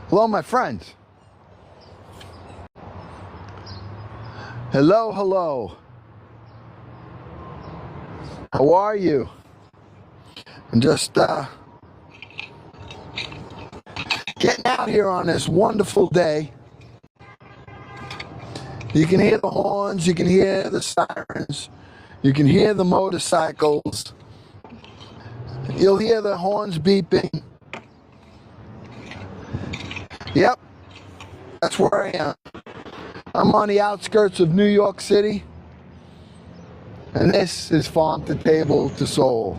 Hello, my friends. Hello, hello. How are you? I'm just getting out here on this wonderful day. You can hear the horns, you can hear the sirens, you can hear the motorcycles, you'll hear the horns beeping. Yep, that's where I am. I'm on the outskirts of New York City, and this is Farm to Table to Soul.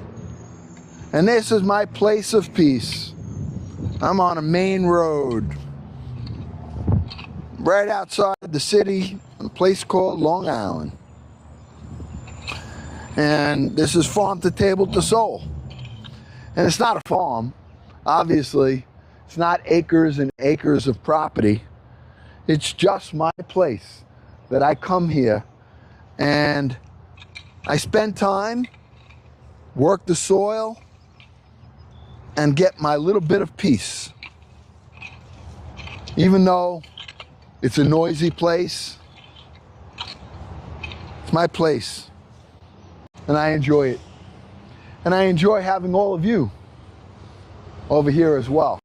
And this is my place of peace. I'm on a main road, right outside the city, a place called Long Island. And this is Farm to Table to Soul. And it's not a farm, obviously. It's not acres and acres of property. It's just my place that I come here and I spend time, work the soil, and get my little bit of peace. Even though it's a noisy place, it's my place. And I enjoy it. And I enjoy having all of you over here as well.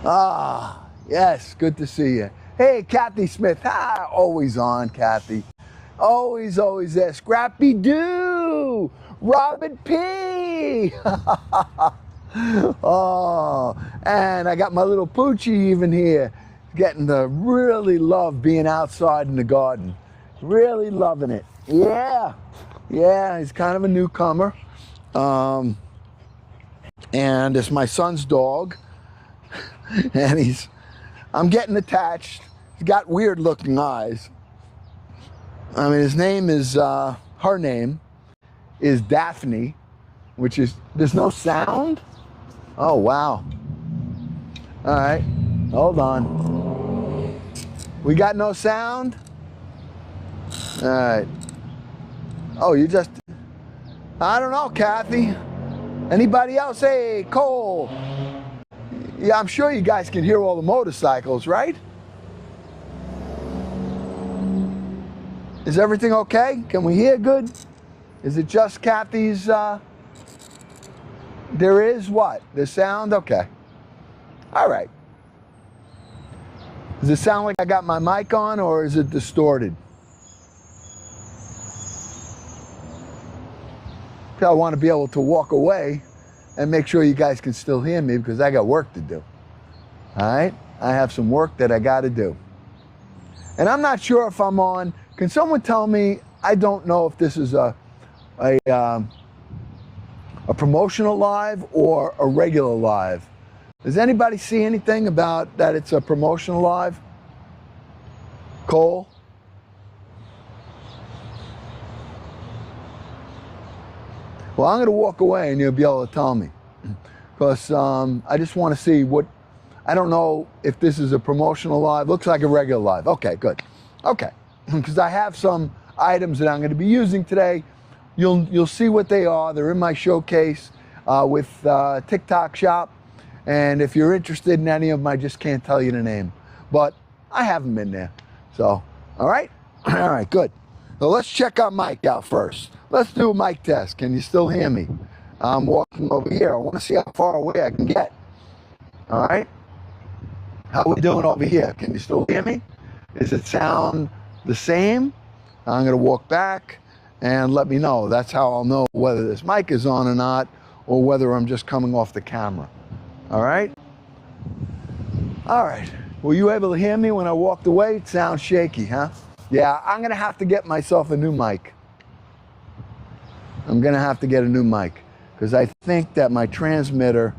Ah, yes, good to see you. Hey, Kathy Smith. Ah, always on, Kathy. Always there. Scrappy Doo. Robin P. Oh, and I got my little Poochie even here. Getting to really love being outside in the garden. Really loving it. Yeah, he's kind of a newcomer. And it's my son's dog. And I'm getting attached. He's got weird looking eyes. I mean, his name is, her name is Daphne, which is, there's no sound? Oh, wow. All right, hold on. We got no sound? All right. Oh, you just, I don't know, Kathy. Anybody else? Hey, Cole. Yeah, I'm sure you guys can hear all the motorcycles, right? Is everything okay? Can we hear good? Is it just Kathy's, there is what? The sound? Okay. All right. Does it sound like I got my mic on or is it distorted? I want to be able to walk away and make sure you guys can still hear me because I got work to do. All right? I have some work that I got to do. And I'm not sure if I'm on. Can someone tell me? I don't know if this is a promotional live or a regular live. Does anybody see anything about that it's a promotional live? Cole? Well, I'm going to walk away and you'll be able to tell me. Because I just want to see what, I don't know if this is a promotional live. Looks like a regular live. Okay, good. Okay. Because I have some items that I'm going to be using today. You'll see what they are. They're in my showcase with TikTok Shop. And if you're interested in any of them, I just can't tell you the name. But I have them in there. So, all right? All right, good. So let's check our mic out first. Let's do a mic test. Can you still hear me? I'm walking over here. I want to see how far away I can get. All right? How are we doing over here? Can you still hear me? Does it sound the same? I'm going to walk back and let me know. That's how I'll know whether this mic is on or not, or whether I'm just coming off the camera. All right? All right. Were you able to hear me when I walked away? It sounds shaky, huh? Yeah, I'm going to have to get myself a new mic. I'm going to have to get a new mic because I think that my transmitter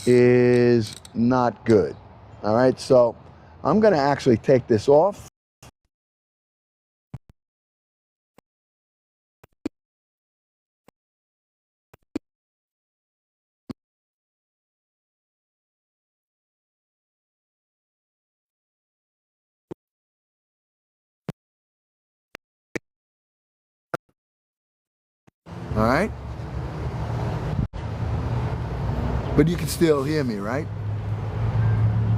is not good. All right, so I'm going to actually take this off. All right. But you can still hear me, right?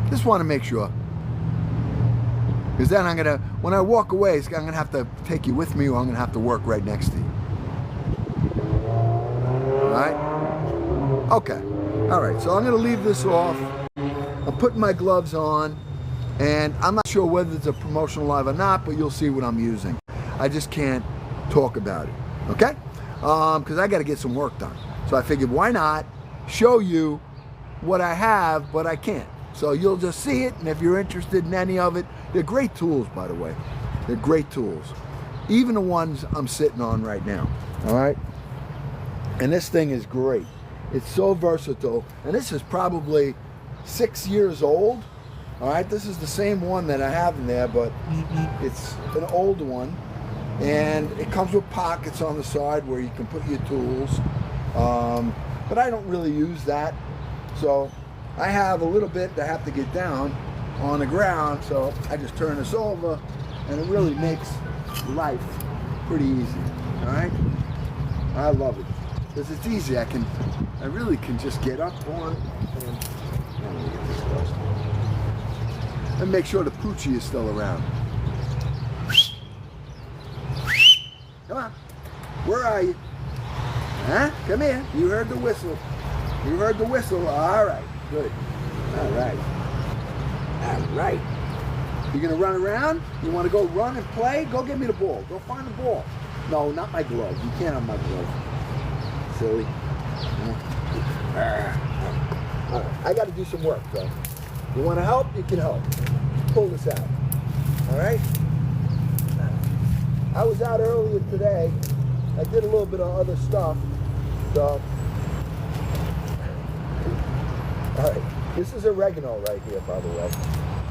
Just want to make sure. Because then when I walk away, I'm going to have to take you with me, or I'm going to have to work right next to you. All right? Okay. All right, so I'm going to leave this off. I'm putting my gloves on, and I'm not sure whether it's a promotional live or not, but you'll see what I'm using. I just can't talk about it, okay? Because I got to get some work done. So I figured, why not show you what I have, but I can't. So you'll just see it, and if you're interested in any of it, they're great tools, by the way. They're great tools. Even the ones I'm sitting on right now, all right? And this thing is great. It's so versatile, and this is probably 6 years old. All right, this is the same one that I have in there, but it's an old one, and it comes with pockets on the side where you can put your tools. But I don't really use that, so I have a little bit that I have to get down on the ground, so I just turn this over, and it really makes life pretty easy. All right, I love it because it's easy. I really can just get up on and make sure the poochie is still around. Come on, where are you? Huh? Come here. You heard the whistle. You heard the whistle. All right, good. All right. All right. You gonna run around? You wanna go run and play? Go get me the ball. Go find the ball. No, not my glove. You can't have my glove. Silly. All right. I gotta do some work, though. You wanna help? You can help. Pull this out. All right? I was out earlier today. I did a little bit of other stuff. So, all right. This is oregano right here, by the way.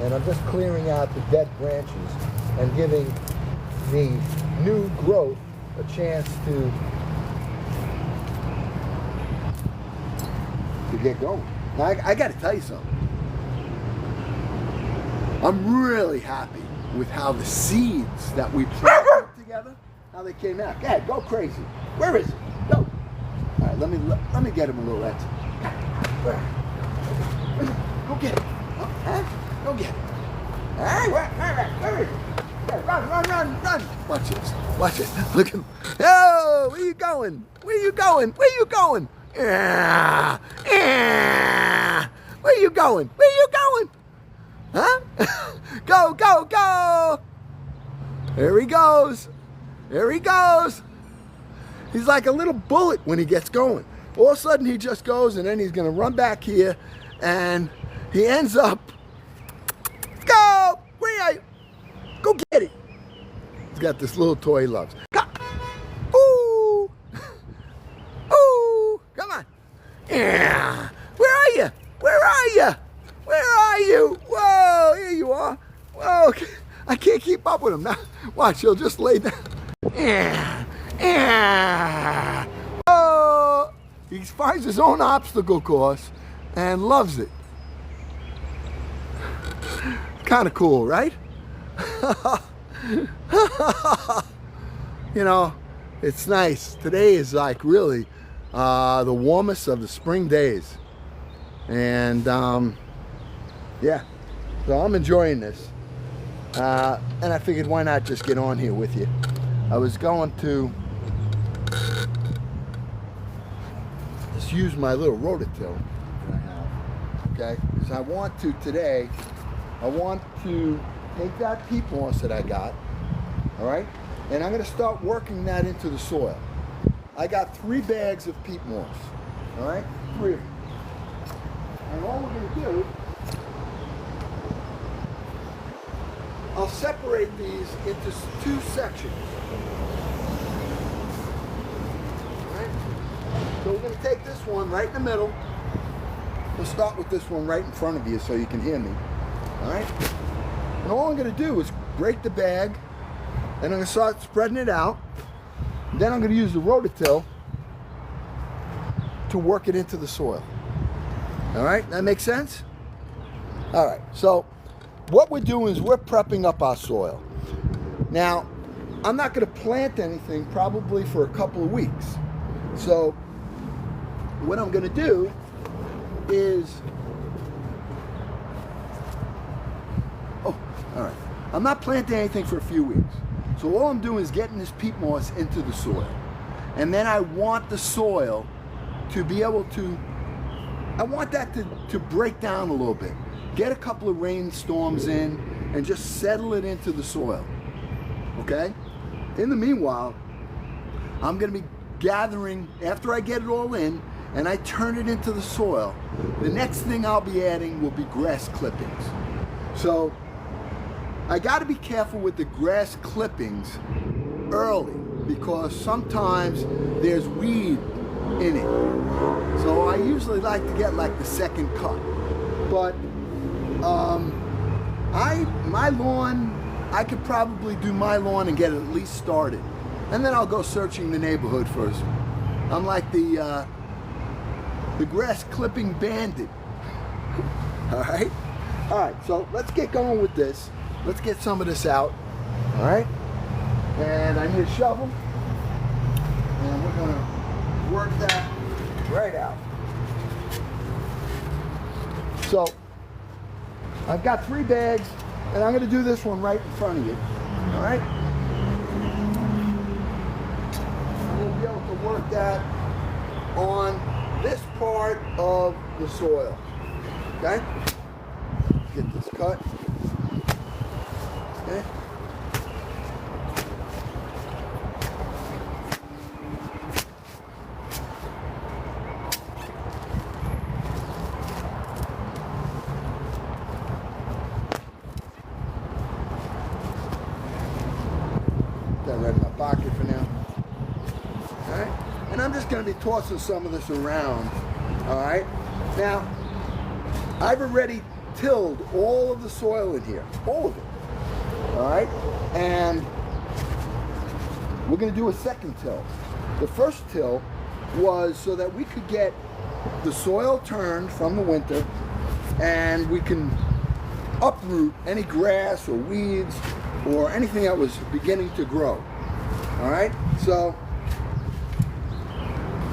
And I'm just clearing out the dead branches and giving the new growth a chance to get going. Now, I got to tell you something. I'm really happy with how the seeds that we planted together, how they came out. Go ahead, go crazy. Where is it? Go. All right, let me get him a little extra. Go get it. Oh, huh? Go get it. All right, where is it? Yeah, run. Watch this. Watch it. Look at him. Oh, where you going? Where you going? Where you going? Yeah. Where you going? Where you going? Huh? Go. There he goes. There he goes. He's like a little bullet when he gets going. All of a sudden he just goes, and then he's going to run back here, and he ends up, go! Where are you? Go get it. He's got this little toy he loves. Ooh! Ooh! Come on. Yeah. Where are you? Where are you? Where are you? Whoa, here you are. Whoa, I can't keep up with him now. Watch, he'll just lay down. Oh, he finds his own obstacle course and loves it. Kind of cool, right? You know, it's nice. Today is like really the warmest of the spring days. And yeah, so I'm enjoying this. And I figured, why not just get on here with you? I was going to just use my little rototill that I have, okay? Because I want to today, I want to take that peat moss that I got, all right? And I'm gonna start working that into the soil. I got 3 bags of peat moss, all right? 3 of them. And all we're gonna do, I'll separate these into 2 sections. All right? So we're going to take this one right in the middle. We'll start with this one right in front of you so you can hear me. All right? And all I'm going to do is break the bag, and I'm going to start spreading it out. Then I'm going to use the rototill to work it into the soil. All right? That makes sense? All right. So what we're doing is we're prepping up our soil. Now, I'm not going to plant anything probably for a couple of weeks. So what I'm going to do is, oh, all right. I'm not planting anything for a few weeks. So all I'm doing is getting this peat moss into the soil. And then I want the soil to be able to, I want that to break down a little bit. Get a couple of rainstorms in and just settle it into the soil, okay? In the meanwhile, I'm gonna be gathering, after I get it all in and I turn it into the soil, the next thing I'll be adding will be grass clippings. So I gotta be careful with the grass clippings early because sometimes there's weed in it. So I usually like to get like the second cut. But my lawn, I could probably do my lawn and get it at least started. And then I'll go searching the neighborhood first. I'm like the grass clipping bandit. All right? All right, so let's get going with this. Let's get some of this out. All right? And I need a shovel. And we're gonna work that right out. So I've got 3 bags, and I'm going to do this one right in front of you. All right? And we'll be able to work that on this part of the soil. Okay? Get this cut. Okay? That right in my pocket for now. Alright? And I'm just going to be tossing some of this around. Alright? Now, I've already tilled all of the soil in here. All of it. Alright? And we're going to do a second till. The first till was so that we could get the soil turned from the winter and we can uproot any grass or weeds or anything that was beginning to grow. All right, so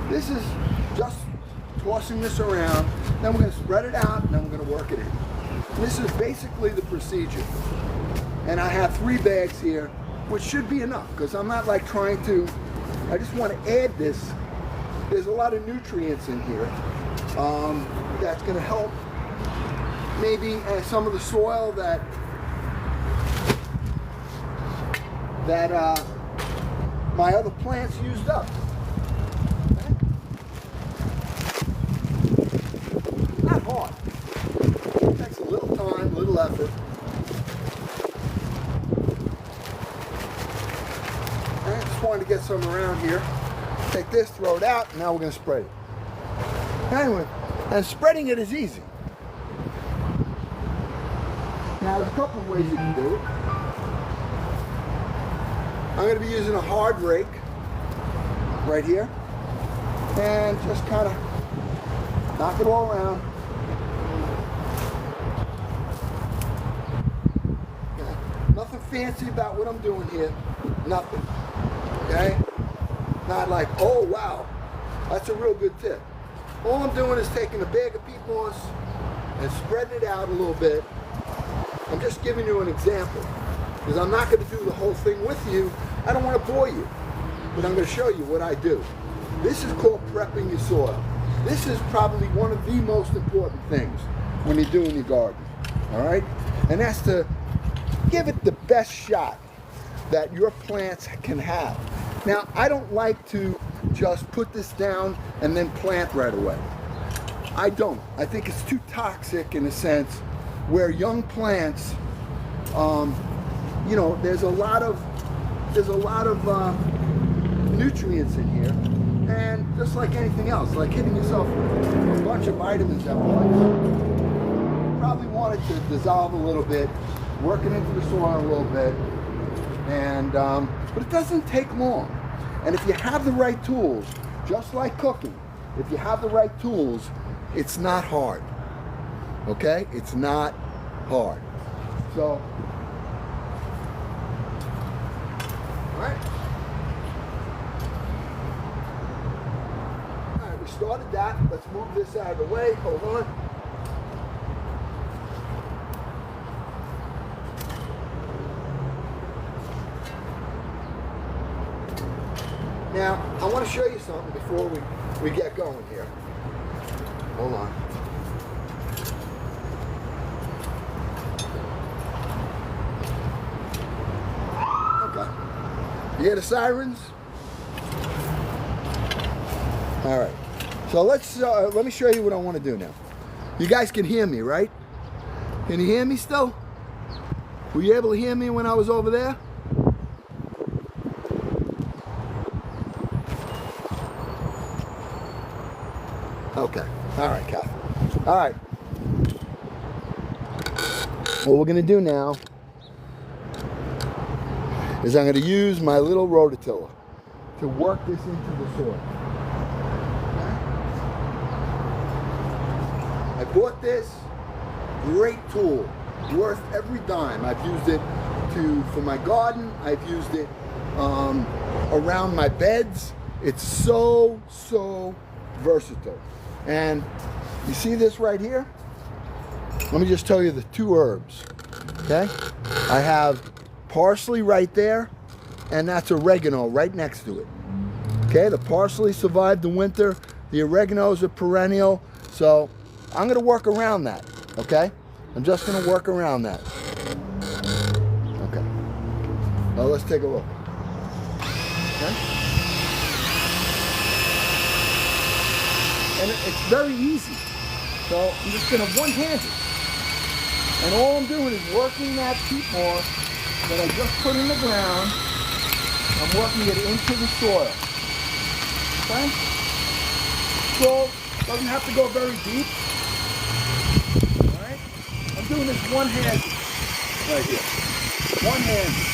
this is just tossing this around, then we're going to spread it out, and then we're going to work it in. This is basically the procedure. And I have 3 bags here, which should be enough, because I'm not like trying to, I just want to add this. There's a lot of nutrients in here that's going to help maybe some of the soil that my other plants used up. Okay? Not hard. It takes a little time, a little effort. Okay, just wanted to get some around here. Take this, throw it out, and now we're going to spread it. Anyway, and spreading it is easy. Now, there's a couple of ways you can do it. I'm going to be using a hard rake right here and just kind of knock it all around. Okay. Nothing fancy about what I'm doing here. Nothing. Okay? Not like, oh wow, that's a real good tip. All I'm doing is taking a bag of peat moss and spreading it out a little bit. I'm just giving you an example because I'm not going to do the whole thing with you. I don't want to bore you, but I'm going to show you what I do. This is called prepping your soil. This is probably one of the most important things when you're doing your garden, all right? And that's to give it the best shot that your plants can have. Now, I don't like to just put this down and then plant right away. I don't. I think it's too toxic in a sense where young plants, you know, there's a lot of nutrients in here, and just like anything else, like hitting yourself with a bunch of vitamins at once, you probably want it to dissolve a little bit, work it into the soil a little bit, and but it doesn't take long. And if you have the right tools, just like cooking, if you have the right tools, it's not hard. Okay? It's not hard. So, all right. All right, we're started that. Let's move this out of the way. Hold on. Now, I want to show you something before we get going here. Hold on. Okay. You hear the sirens? All right. So let me show you what I want to do now. You guys can hear me, right? Can you hear me still? Were you able to hear me when I was over there? Okay. All right, Kathy. All right. What we're going to do now is I'm going to use my little rototiller to work this into the soil. I bought this great tool, worth every dime. I've used it for my garden. I've used it around my beds. It's so versatile. And you see this right here? Let me just tell you the two herbs, okay? I have parsley right there, and that's oregano right next to it. Okay, the parsley survived the winter. The oregano is a perennial, so I'm gonna work around that, okay? I'm just gonna work around that. Okay, now let's take a look. Okay? And it's very easy. So I'm just gonna one-hand it. And all I'm doing is working that peat moss that I just put in the ground. I'm working it into the soil. Okay? So it doesn't have to go very deep. Alright? I'm doing this one-handed right here. One-handed.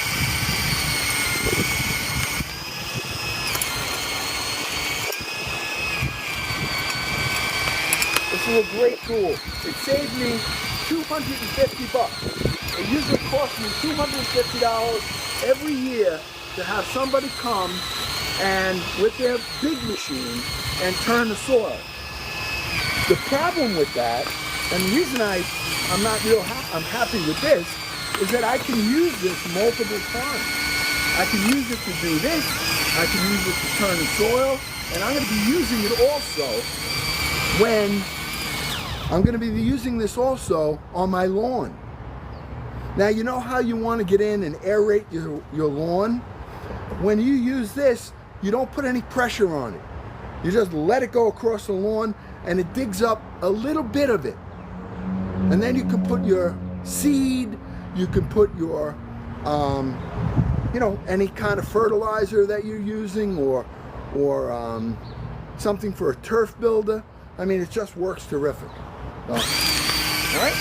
This is a great tool. It saved me $250. It usually costs me $250 every year to have somebody come and with their big machine and turn the soil. The problem with that, and the reason I'm happy with this, is that I can use this multiple times. I can use it to do this. I can use it to turn the soil, and I'm going to be using it also when I'm going to be using this also on my lawn. Now, you know how you want to get in and aerate your lawn? When you use this, you don't put any pressure on it. You just let it go across the lawn and it digs up a little bit of it. And then you can put your seed, you can put your, any kind of fertilizer that you're using or something for a turf builder. I mean, it just works terrific. So, all right?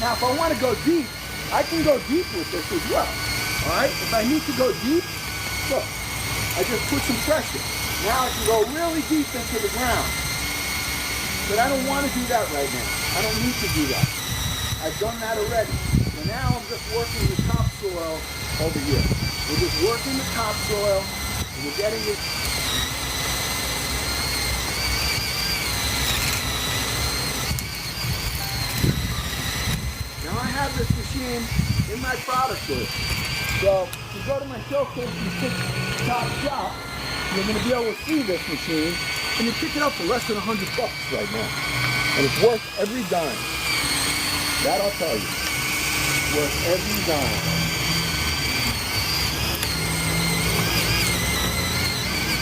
Now, if I want to go deep, I can go deep with this as well. All right? If I need to go deep, look, I just put some pressure. Now I can go really deep into the ground. But I don't want to do that right now. I don't need to do that. I've done that already. So now I'm just working the topsoil over here. We're just working the topsoil, and we're getting it. Now I have this machine in my product list. So if you go to my showcase and pick Top Shop, you're going to be able to see this machine. And you pick it up for less than $100 right now. And it's worth every dime. That I'll tell you. It's worth every dime.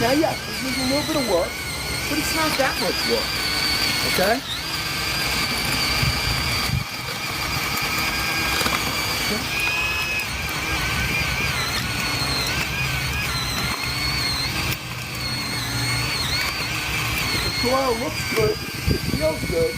Now yes, this is a little bit of work, but it's not that much work. Okay? The soil looks good, it feels good.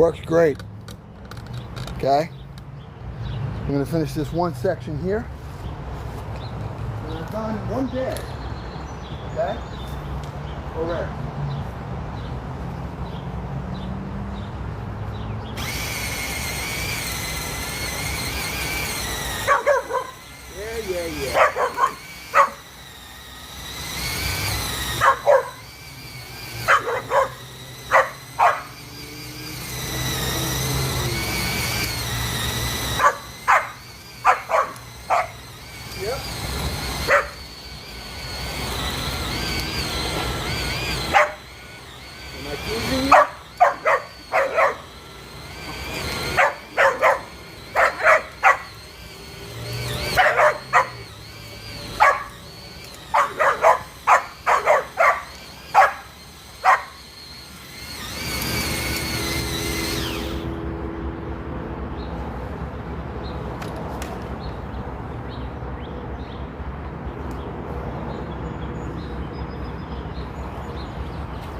works great. Okay? I'm going to finish this one section here. And I've done one bed. Okay? Already. Yeah. Yep. Am I teasing you?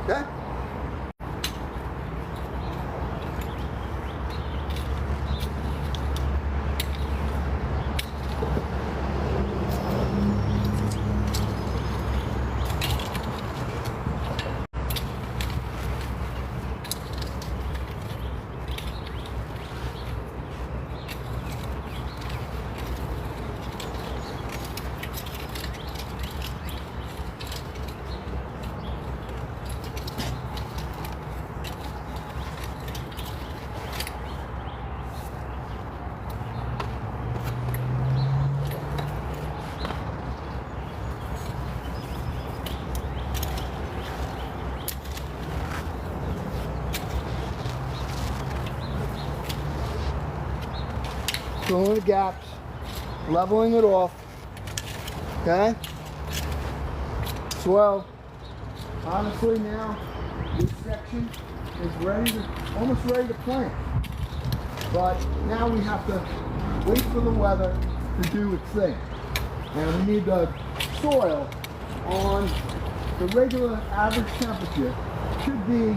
Okay. Filling the gaps, leveling it off. Okay? So, honestly now, this section is almost ready to plant. But now we have to wait for the weather to do its thing. And we need the soil on the regular average temperature should be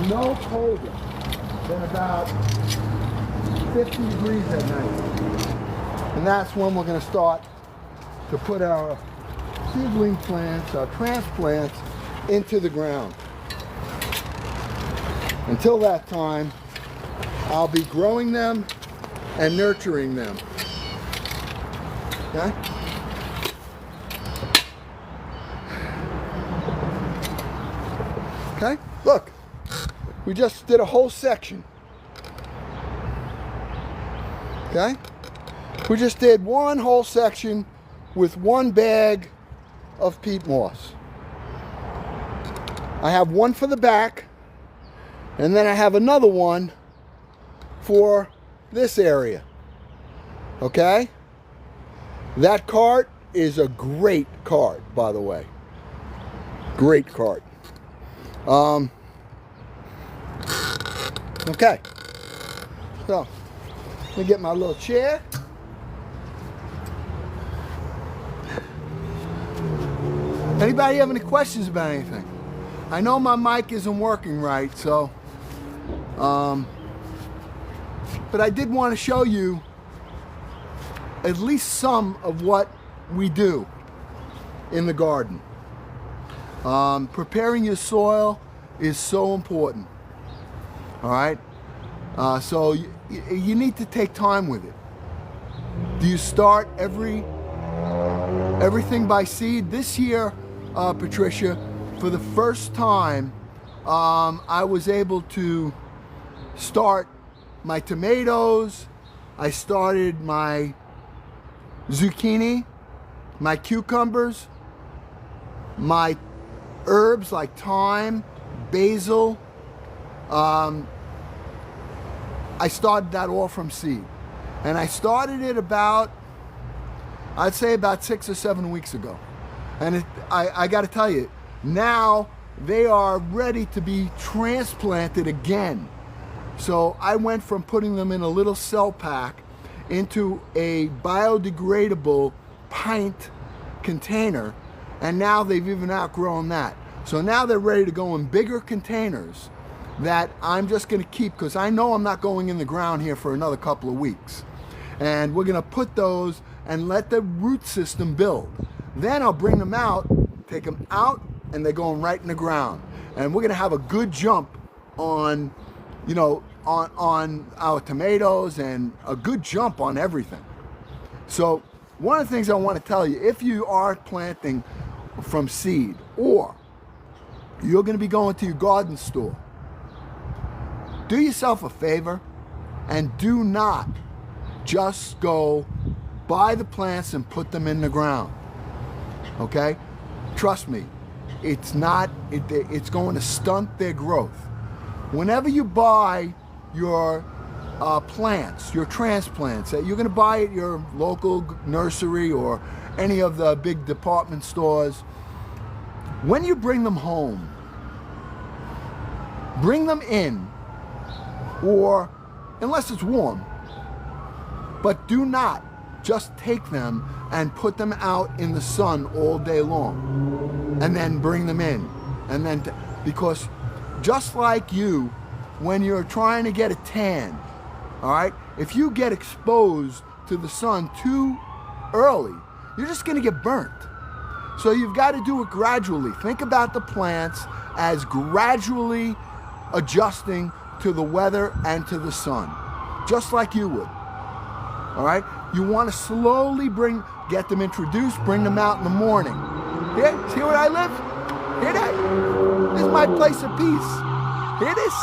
no colder than about 50 degrees at night. And that's when we're going to start to put our seedling plants, our transplants, into the ground. Until that time, I'll be growing them and nurturing them. Okay? Okay? Look, we just did a whole section. Okay? We just did one whole section with one bag of peat moss. I have one for the back, and then I have another one for this area. Okay? That cart is a great cart, by the way. Great cart. Okay. So, let me get my little chair. Anybody have any questions about anything? I know my mic isn't working right, so, but I did want to show you at least some of what we do in the garden. Preparing your soil is so important. All right? So you need to take time with it. Do you start everything by seed? This year, Patricia, for the first time, I was able to start my tomatoes. I started my zucchini, my cucumbers, my herbs like thyme, basil. I started that all from seed. And I started it about, I'd say about 6 or 7 weeks ago. And I got to tell you, now they are ready to be transplanted again. So I went from putting them in a little cell pack into a biodegradable pint container, and now they've even outgrown that. So now they're ready to go in bigger containers, that I'm just going to keep, because I know I'm not going in the ground here for another couple of weeks. And we're going to put those and let the root system build. Then I'll bring them out, take them out, and they're going right in the ground. And we're going to have a good jump on, you know, on our tomatoes, and a good jump on everything. So one of the things I want to tell you, if you are planting from seed, or you're going to be going to your garden store, do yourself a favor and do not just go buy the plants and put them in the ground. Okay? Trust me, it's going to stunt their growth. Whenever you buy your plants, your transplants, that you're going to buy at your local nursery or any of the big department stores, when you bring them home, bring them in, or unless it's warm, but do not just take them and put them out in the sun all day long and then bring them in. And then, because just like you, when you're trying to get a tan, all right, if you get exposed to the sun too early, you're just going to get burnt. So you've got to do it gradually. Think about the plants as gradually adjusting to the weather and to the sun, just like you would. All right? You want to slowly get them introduced, bring them out in the morning. Here, see where I live? Hear that? This is my place of peace. Hear this?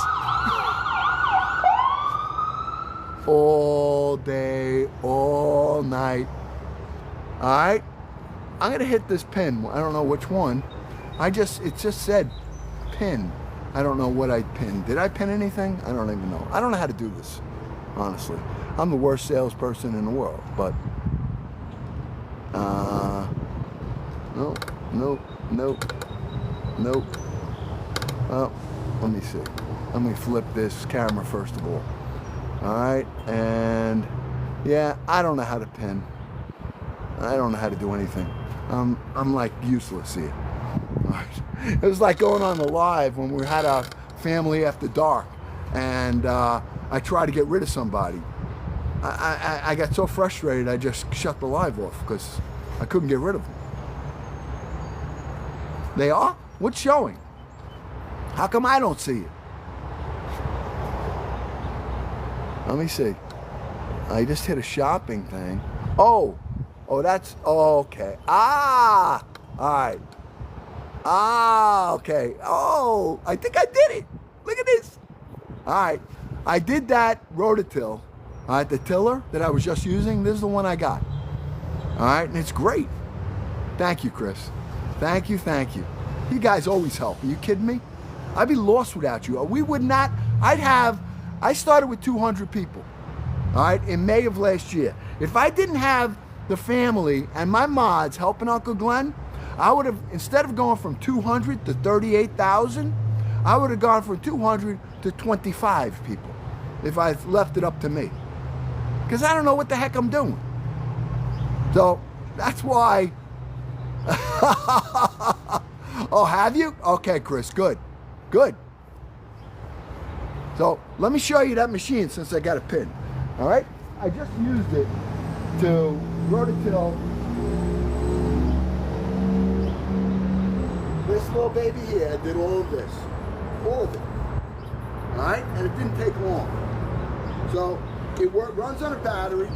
All day, all night. All right? I'm going to hit this pin. I don't know which one. It just said pin. I don't know what I pinned. Did I pin anything? I don't even know. I don't know how to do this, honestly. I'm the worst salesperson in the world, but nope. Oh, let me see. Let me flip this camera first of all. All right, and yeah, I don't know how to pin. I don't know how to do anything. I'm like useless here. All right. It was like going on the live when we had our family after dark, and I tried to get rid of somebody. I got so frustrated I just shut the live off because I couldn't get rid of them. They are? What's showing? How come I don't see it? Let me see. I just hit a shopping thing. Oh, that's, okay. All right. Okay. Oh, I think I did it. Look at this. All right. I did that rototill. All right, the tiller that I was just using, this is the one I got. All right, and it's great. Thank you, Chris. Thank you. You guys always help. Are you kidding me? I'd be lost without you. We would not, I started with 200 people, all right, in May of last year. If I didn't have the family and my mods helping Uncle Glenn, I would have, instead of going from 200 to 38,000, I would have gone from 200 to 25 people if I left it up to me. Because I don't know what the heck I'm doing. So that's why. Oh, have you? Okay, Chris, good. So let me show you that machine since I got a pin. All right? I just used it to rototill this little baby here. I did all of this. All of it. All right? And it didn't take long. So it runs on a battery,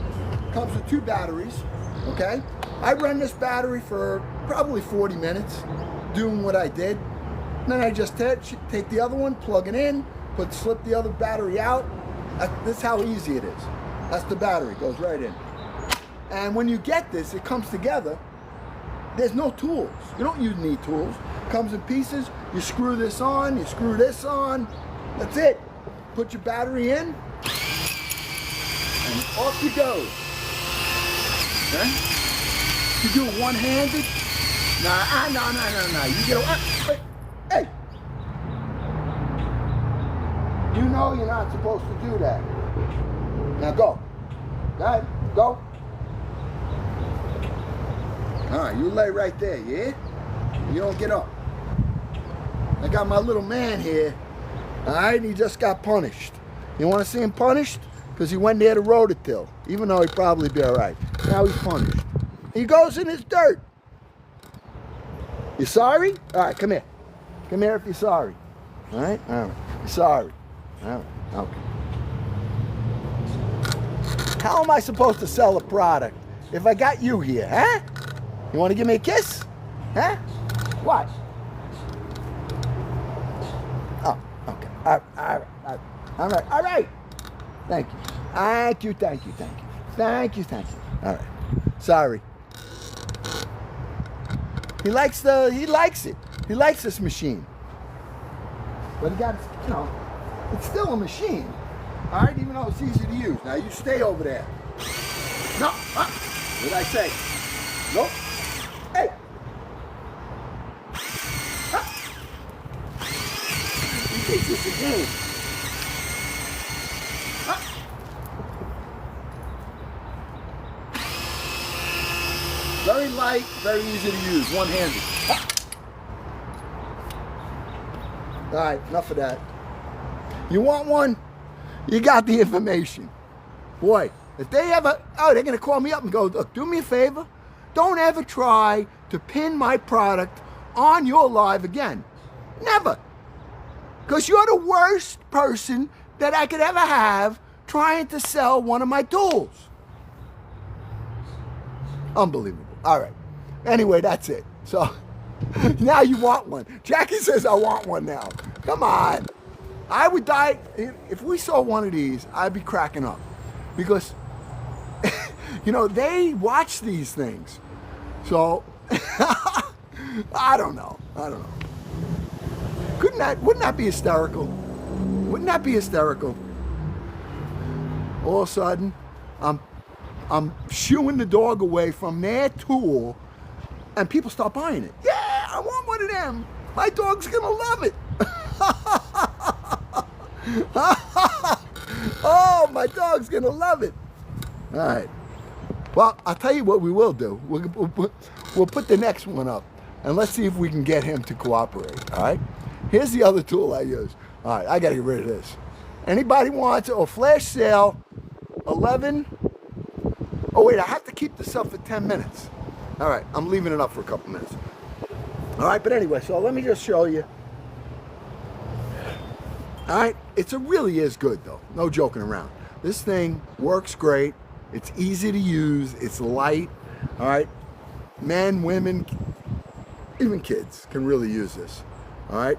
comes with 2 batteries, okay? I ran this battery for probably 40 minutes doing what I did. And then I just take the other one, plug it in, slip the other battery out. This is how easy it is. That's the battery, goes right in. And when you get this, it comes together. There's no tools. You don't need tools. It comes in pieces. You screw this on, you screw this on. That's it. Put your battery in, and off you go. Okay? You do it one-handed. No. You get a, hey. You know you're not supposed to do that. Now go. Go ahead. Go. All right, you lay right there, yeah? You don't get up. I got my little man here. All right, he just got punished. You want to see him punished? Because he went there to rototill, even though he'd probably be all right. Now he's punished. He goes in his dirt. You sorry? All right, come here. Come here if you're sorry. All right? All right. You're sorry. All right. Okay. How am I supposed to sell a product if I got you here, huh? You want to give me a kiss? Huh? What? Oh, okay. All right. All right. All right. Thank you. Thank you. Thank you. Thank you. Thank you. Thank you. All right. Sorry. He likes it. He likes this machine. But he got, it's still a machine. All right, even though it's easy to use. Now you stay over there. No. What did I say? Nope. Hey. He thinks it's a game. Very light, very easy to use, one-handed. All right, enough of that. You want one? You got the information. Boy, if they ever, they're going to call me up and go, look, do me a favor. Don't ever try to pin my product on your live again. Never. Because you're the worst person that I could ever have trying to sell one of my tools. Unbelievable. All right. Anyway, that's it. So now you want one. Jackie says I want one now. Come on. I would die. If we saw one of these, I'd be cracking up. Because, they watch these things. So, I don't know. Wouldn't that be hysterical? Wouldn't that be hysterical? All of a sudden, I'm shooing the dog away from their tool, and people start buying it. Yeah, I want one of them. My dog's gonna love it. Oh, my dog's gonna love it. All right. Well, I'll tell you what we will do. We'll put the next one up, and let's see if we can get him to cooperate. All right. Here's the other tool I use. All right, I gotta get rid of this. Anybody wants it? Or flash sale, 11. Oh wait, I have to keep this up for 10 minutes. All right, I'm leaving it up for a couple minutes. All right, but anyway, so let me just show you. All right, it really is good though. No joking around. This thing works great. It's easy to use. It's light. All right, men, women, even kids can really use this. All right,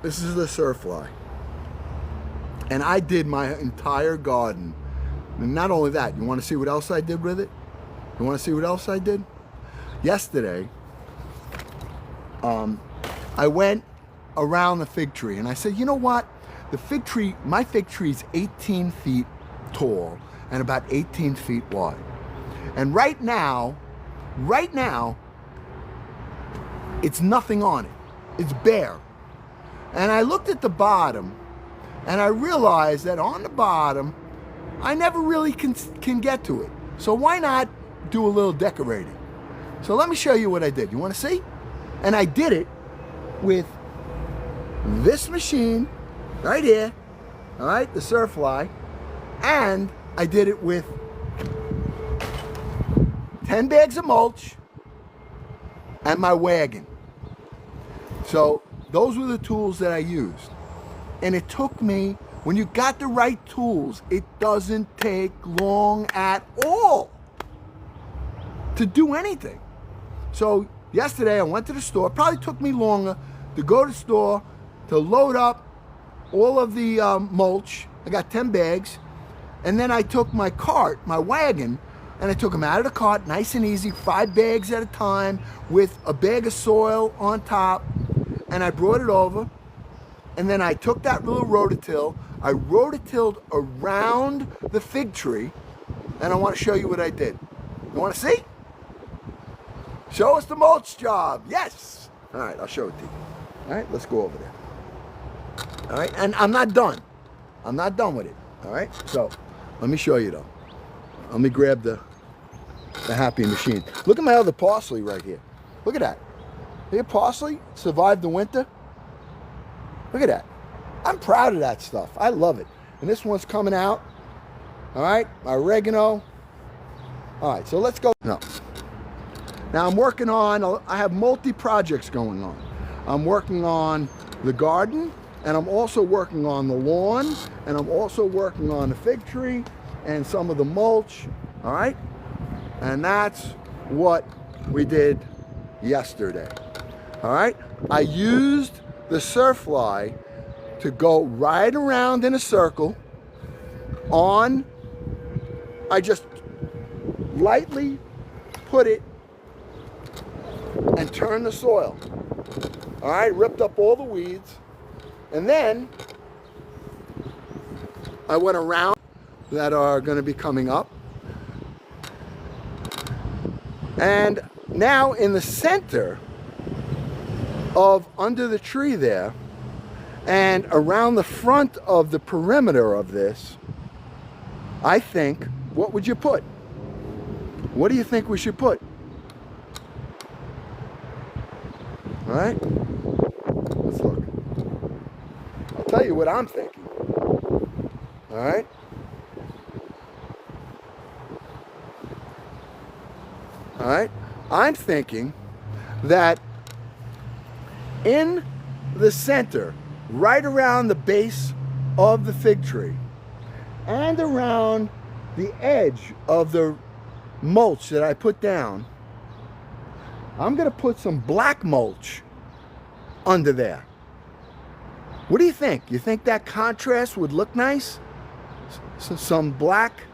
this is the Surfly. And I did my entire garden. And not only that, you want to see what else I did with it? You want to see what else I did? Yesterday, I went around the fig tree and I said, you know what? My fig tree is 18 feet tall and about 18 feet wide. And right now, it's nothing on it. It's bare. And I looked at the bottom and I realized that on the bottom, I never really can get to it. So why not do a little decorating? So let me show you what I did. You want to see? And I did it with this machine right here, all right, the Surfly, and I did it with 10 bags of mulch and my wagon. So those were the tools that I used. And it took me, when you got the right tools, it doesn't take long at all to do anything. So yesterday I went to the store. It probably took me longer to go to the store, to load up all of the mulch. I got 10 bags. And then I took my cart, my wagon, and I took them out of the cart, nice and easy, 5 bags at a time with a bag of soil on top. And I brought it over. And then I took that little rototill, I rototilled around the fig tree, and I want to show you what I did. You want to see? Show us the mulch job. Yes. All right, I'll show it to you. All right, let's go over there. All right, and I'm not done. I'm not done with it. All right, so let me show you though. Let me grab the Happy Machine. Look at my other parsley right here. Look at that. Your parsley survived the winter. Look at that. I'm proud of that stuff. I love it. And this one's coming out. All right, my oregano. All right, so let's go. No. Now I'm working on, I have multi-projects going on. I'm working on the garden, and I'm also working on the lawn, and I'm also working on the fig tree and some of the mulch, all right? And that's what we did yesterday, all right? I used the Surfly to go right around in a circle on, I just lightly put it and turned the soil. All right, ripped up all the weeds. And then I went around that are going to be coming up. And now in the center of under the tree there and around the front of the perimeter of this, I think, what would you put? What do you think we should put? All right, let's look. I'll tell you what I'm thinking. All right. All right, I'm thinking that in the center, right around the base of the fig tree and around the edge of the mulch that I put down, I'm going to put some black mulch under there. What do you think? You think that contrast would look nice? Some black.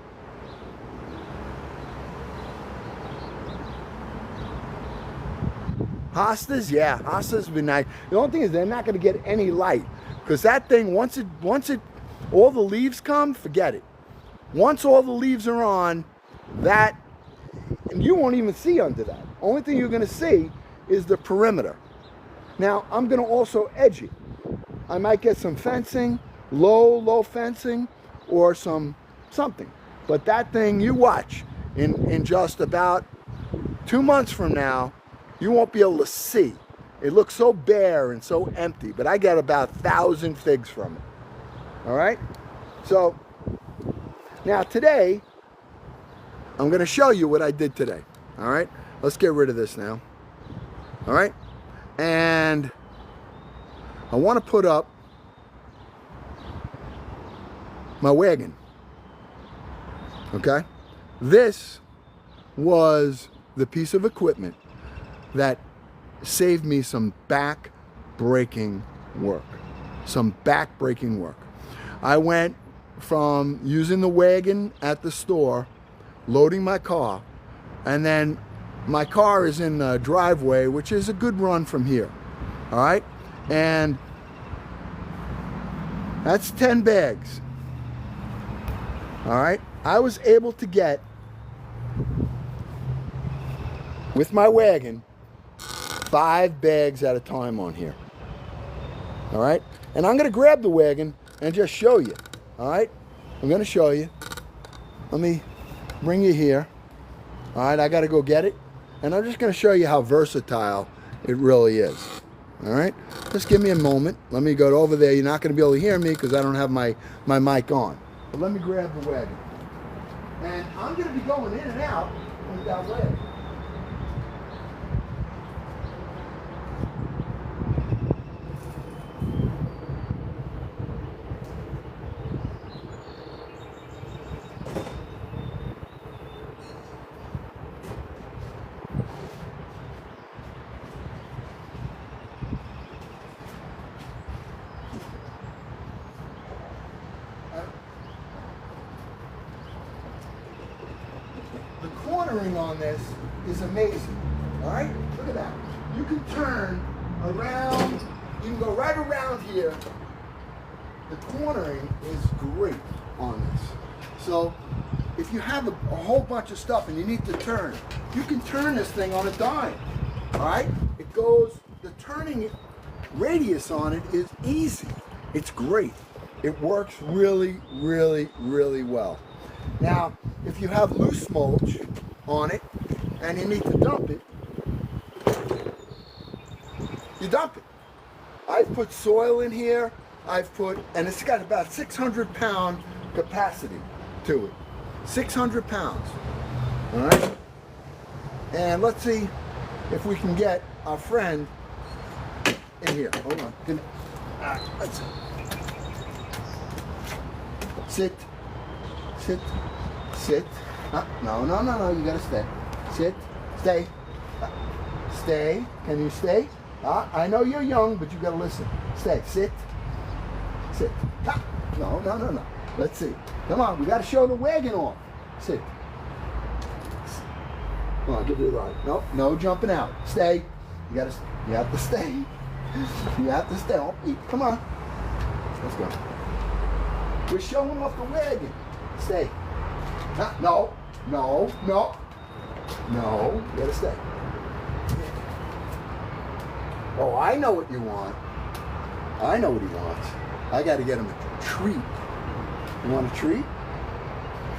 Hostas, yeah, hostas would be nice. The only thing is they're not going to get any light because that thing, once all the leaves come, forget it. Once all the leaves are on, that, and you won't even see under that. Only thing you're going to see is the perimeter. Now, I'm going to also edge it. I might get some fencing, low fencing, or something. But that thing, you watch, in just about 2 months from now, you won't be able to see. It looks so bare and so empty, but I got about 1,000 figs from it. All right? So, now today, I'm going to show you what I did today. All right? Let's get rid of this now. All right? And I want to put up my wagon. Okay? This was the piece of equipment that saved me some back-breaking work. I went from using the wagon at the store, loading my car, and then my car is in the driveway, which is a good run from here. All right? And that's 10 bags. All right? I was able to get, with my wagon, 5 bags at a time on here. All right? And I'm going to grab the wagon and just show you. All right? I'm going to show you. Let me bring you here. All right? I got to go get it. And I'm just going to show you how versatile it really is. All right? Just give me a moment. Let me go over there. You're not going to be able to hear me because I don't have my mic on. But let me grab the wagon. And I'm going to be going in and out with that wagon. The cornering on this is amazing. All right? Look at that. You can turn around. You can go right around here. The cornering is great on this. So if you have a whole bunch of stuff and you need to turn, you can turn this thing on a dime. All right? It goes, the turning radius on it is easy. It's great. It works really, really, really well. Now, if you have loose mulch on it and you need to dump it, you dump it. I've put soil in here I've put, and it's got about 600-pound capacity to it. 600 pounds. All right? And let's see if we can get our friend in here. Hold on. Let's sit. Sit. Sit. No. You gotta stay. Sit. Stay. Stay. Can you stay? I know you're young, but you gotta listen. Stay. Sit. Sit. No. Let's see. Come on. We gotta show the wagon off. Sit. Come on. Give it a ride. No jumping out. Stay. You have to stay. You have to stay. Come on. Let's go. We're showing off the wagon. Stay. No. You gotta stay. Oh, I know what you want. I know what he wants. I gotta get him a treat. You want a treat?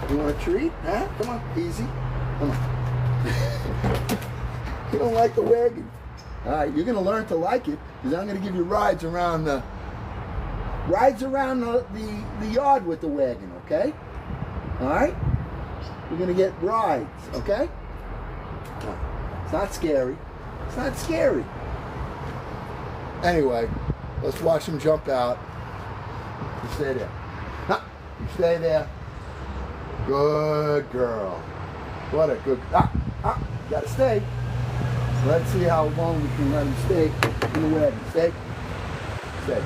You want a treat? Huh? Come on. Easy. Come on. You don't like the wagon? All right, you're gonna learn to like it because I'm gonna give you rides around the yard with the wagon. Okay? All right? You're gonna get rides. Okay? It's not scary. It's not scary. Anyway, let's watch him jump out. You stay there. You stay there. Good girl. What a good. You gotta stay. Let's see how long we can let him stay in the wagon. Stay. Stay.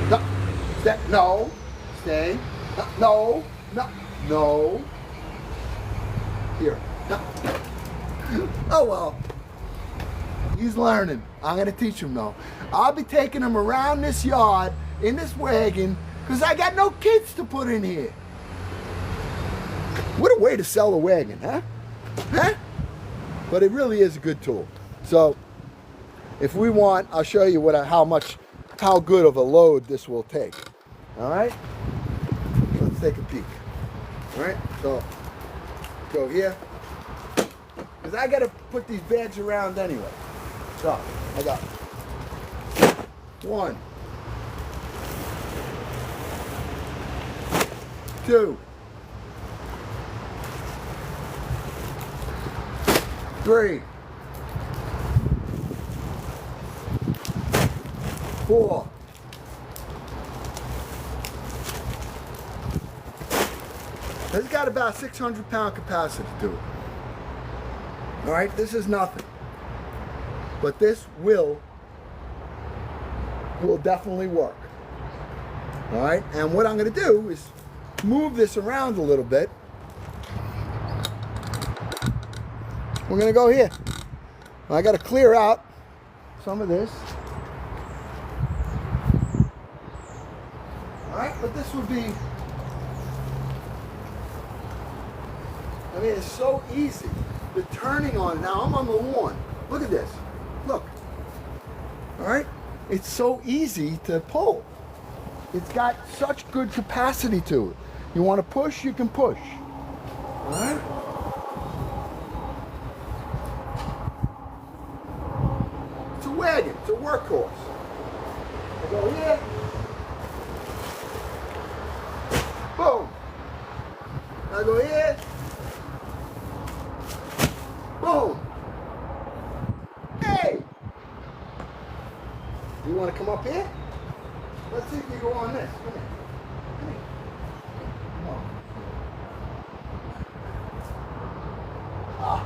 No. Stay. No. Stay. No. Here. No. Oh well. He's learning. I'm gonna teach him though. I'll be taking him around this yard in this wagon because I got no kids to put in here. What a way to sell a wagon, huh? Huh? But it really is a good tool. So if we want, I'll show you how good of a load this will take. All right? Let's take a peek. All right? So go here. Because I got to put these bags around anyway. So I got 1, 2, 3, 4, 5. It's got about 600-pound capacity to it. All right, this is nothing, but this will definitely work. All right, and what I'm going to do is move this around a little bit. We're going to go here. I got to clear out some of this. All right, but this would be, I mean, it's so easy. The turning on it. Now I'm on the lawn. Look at this. Look. All right? It's so easy to pull. It's got such good capacity to it. You want to push, you can push. All right? It's a wagon. It's a workhorse. I go here. Boom. I go here. Boom. Hey! You want to come up here? Let's see if you go on this. Come here. Come here. Come on.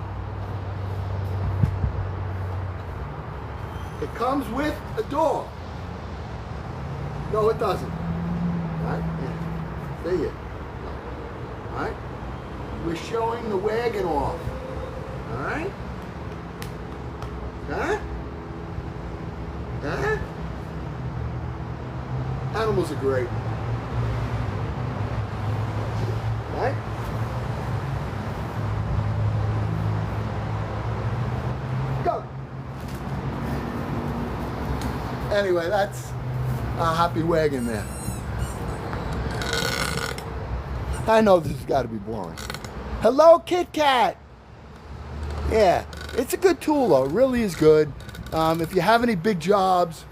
It comes with a door. No, it doesn't. All right? Yeah. Stay here. All right? We're showing the wagon off. All right? Huh? Huh? Animals are great. Right? Go. Anyway, that's a happy wagon there. I know this has got to be boring. Hello, Kit Kat. Yeah, it's a good tool though. It really is good. If you have any big jobs,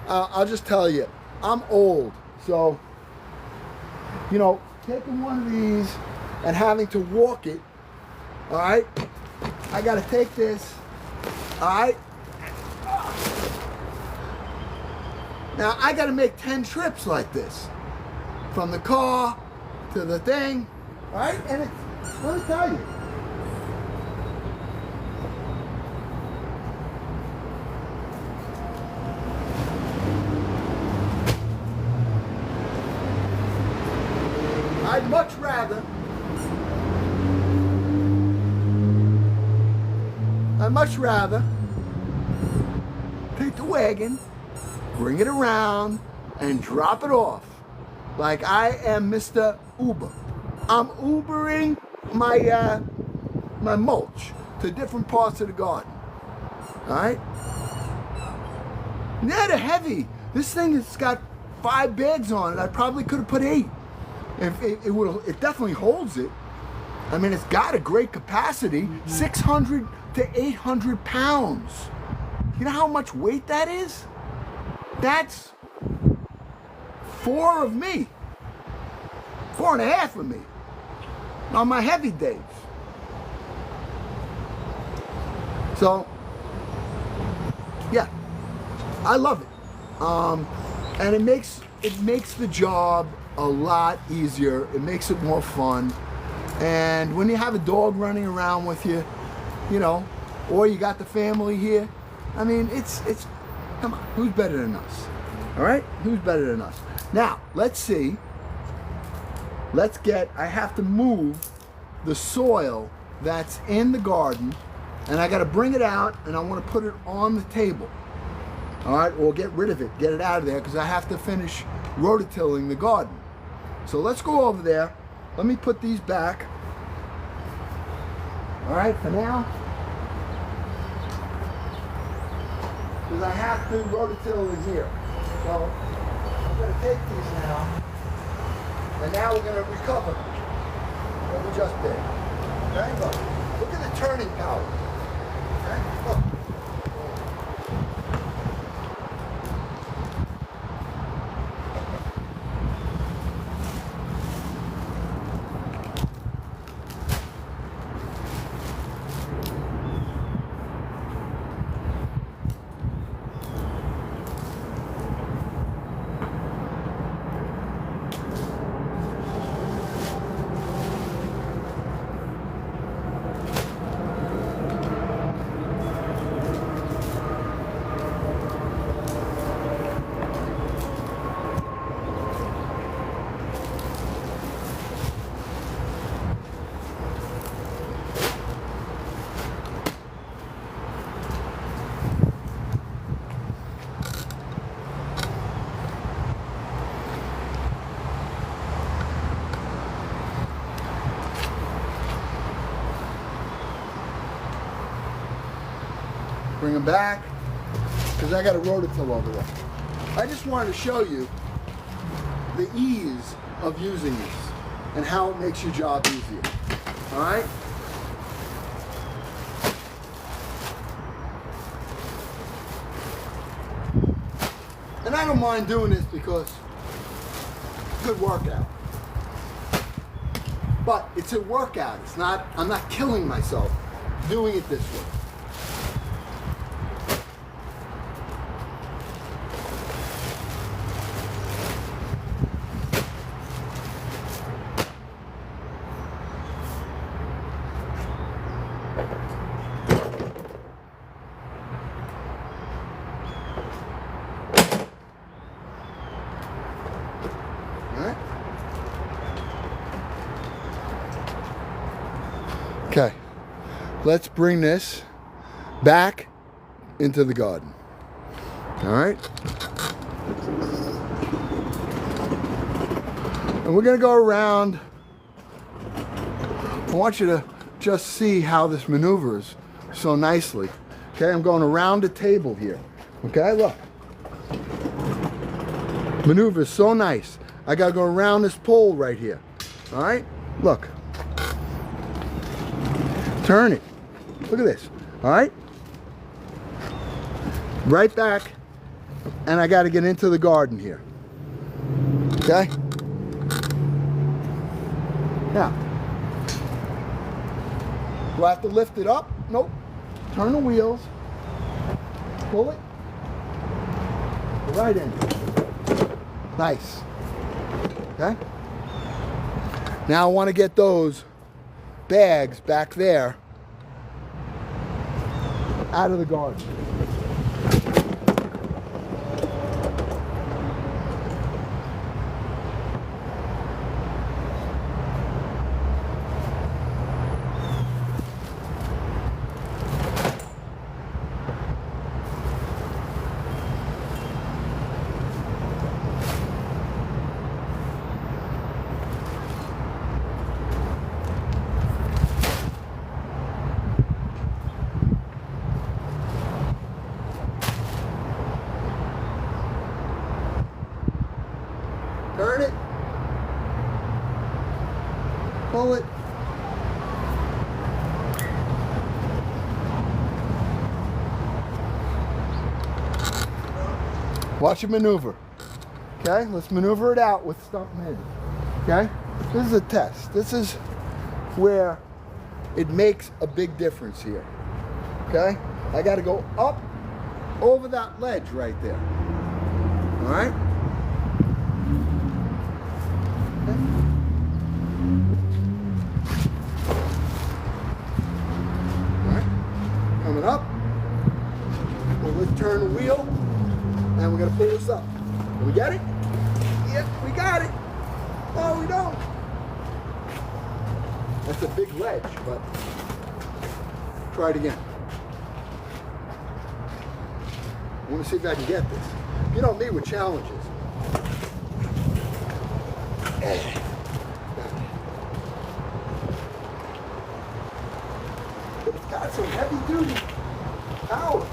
I'll just tell you, I'm old, so, you know, taking one of these and having to walk it, all right, I got to take this, all right. Now, I got to make 10 trips like this, from the car to the thing, all right, and it's, let me tell you, I'd much rather take the wagon, bring it around, and drop it off like I am Mr. Uber. I'm Ubering my my mulch to different parts of the garden. All right? Yeah, they're heavy. This thing has got 5 bags on it. I probably could have put 8. If it definitely holds it. I mean, it's got a great capacity, 600 to 800 pounds. You know how much weight that is? That's 4 of me, 4.5 of me on my heavy days. So, yeah, I love it, and it makes the job a lot easier. It makes it more fun. And when you have a dog running around with you, you know, or you got the family here, I mean, it's come on, who's better than us? All right, who's better than us? Now, let's see. I have to move the soil that's in the garden, and I got to bring it out, and I want to put it on the table. All right, or get rid of it, get it out of there, because I have to finish rototilling the garden. So let's go over there. Let me put these back. All right, for now, because I have to rototill in here. So I'm going to take these now, and now we're going to recover what we just did. Okay, look at the turning power. Okay, look. Bring them back, because I got a rototill over there. I just wanted to show you the ease of using this and how it makes your job easier. All right? And I don't mind doing this because it's a good workout. But it's a workout. It's not, I'm not killing myself doing it this way. Okay, let's bring this back into the garden. All right? And we're gonna go around. I want you to just see how this maneuvers so nicely. Okay, I'm going around the table here. Okay, look. Maneuvers so nice. I gotta go around this pole right here. All right, look. Turn it. Look at this. All right. Right back and I got to get into the garden here. Okay? Now, do I have to lift it up? Nope. Turn the wheels. Pull it. Right in. Nice. Okay? Now I want to get those bags back there out of the garden. Turn it. Pull it. Watch it maneuver. Okay, let's maneuver it out with stump head. Okay, this is a test. This is where it makes a big difference here. Okay, I got to go up over that ledge right there. All right. Coming up, let's turn the wheel, and we're gonna pull this up. Did we get it? Yep, we got it. Oh, we don't. That's a big ledge, but try it again. I want to see if I can get this. You know me with challenges. But it's got some heavy duty power.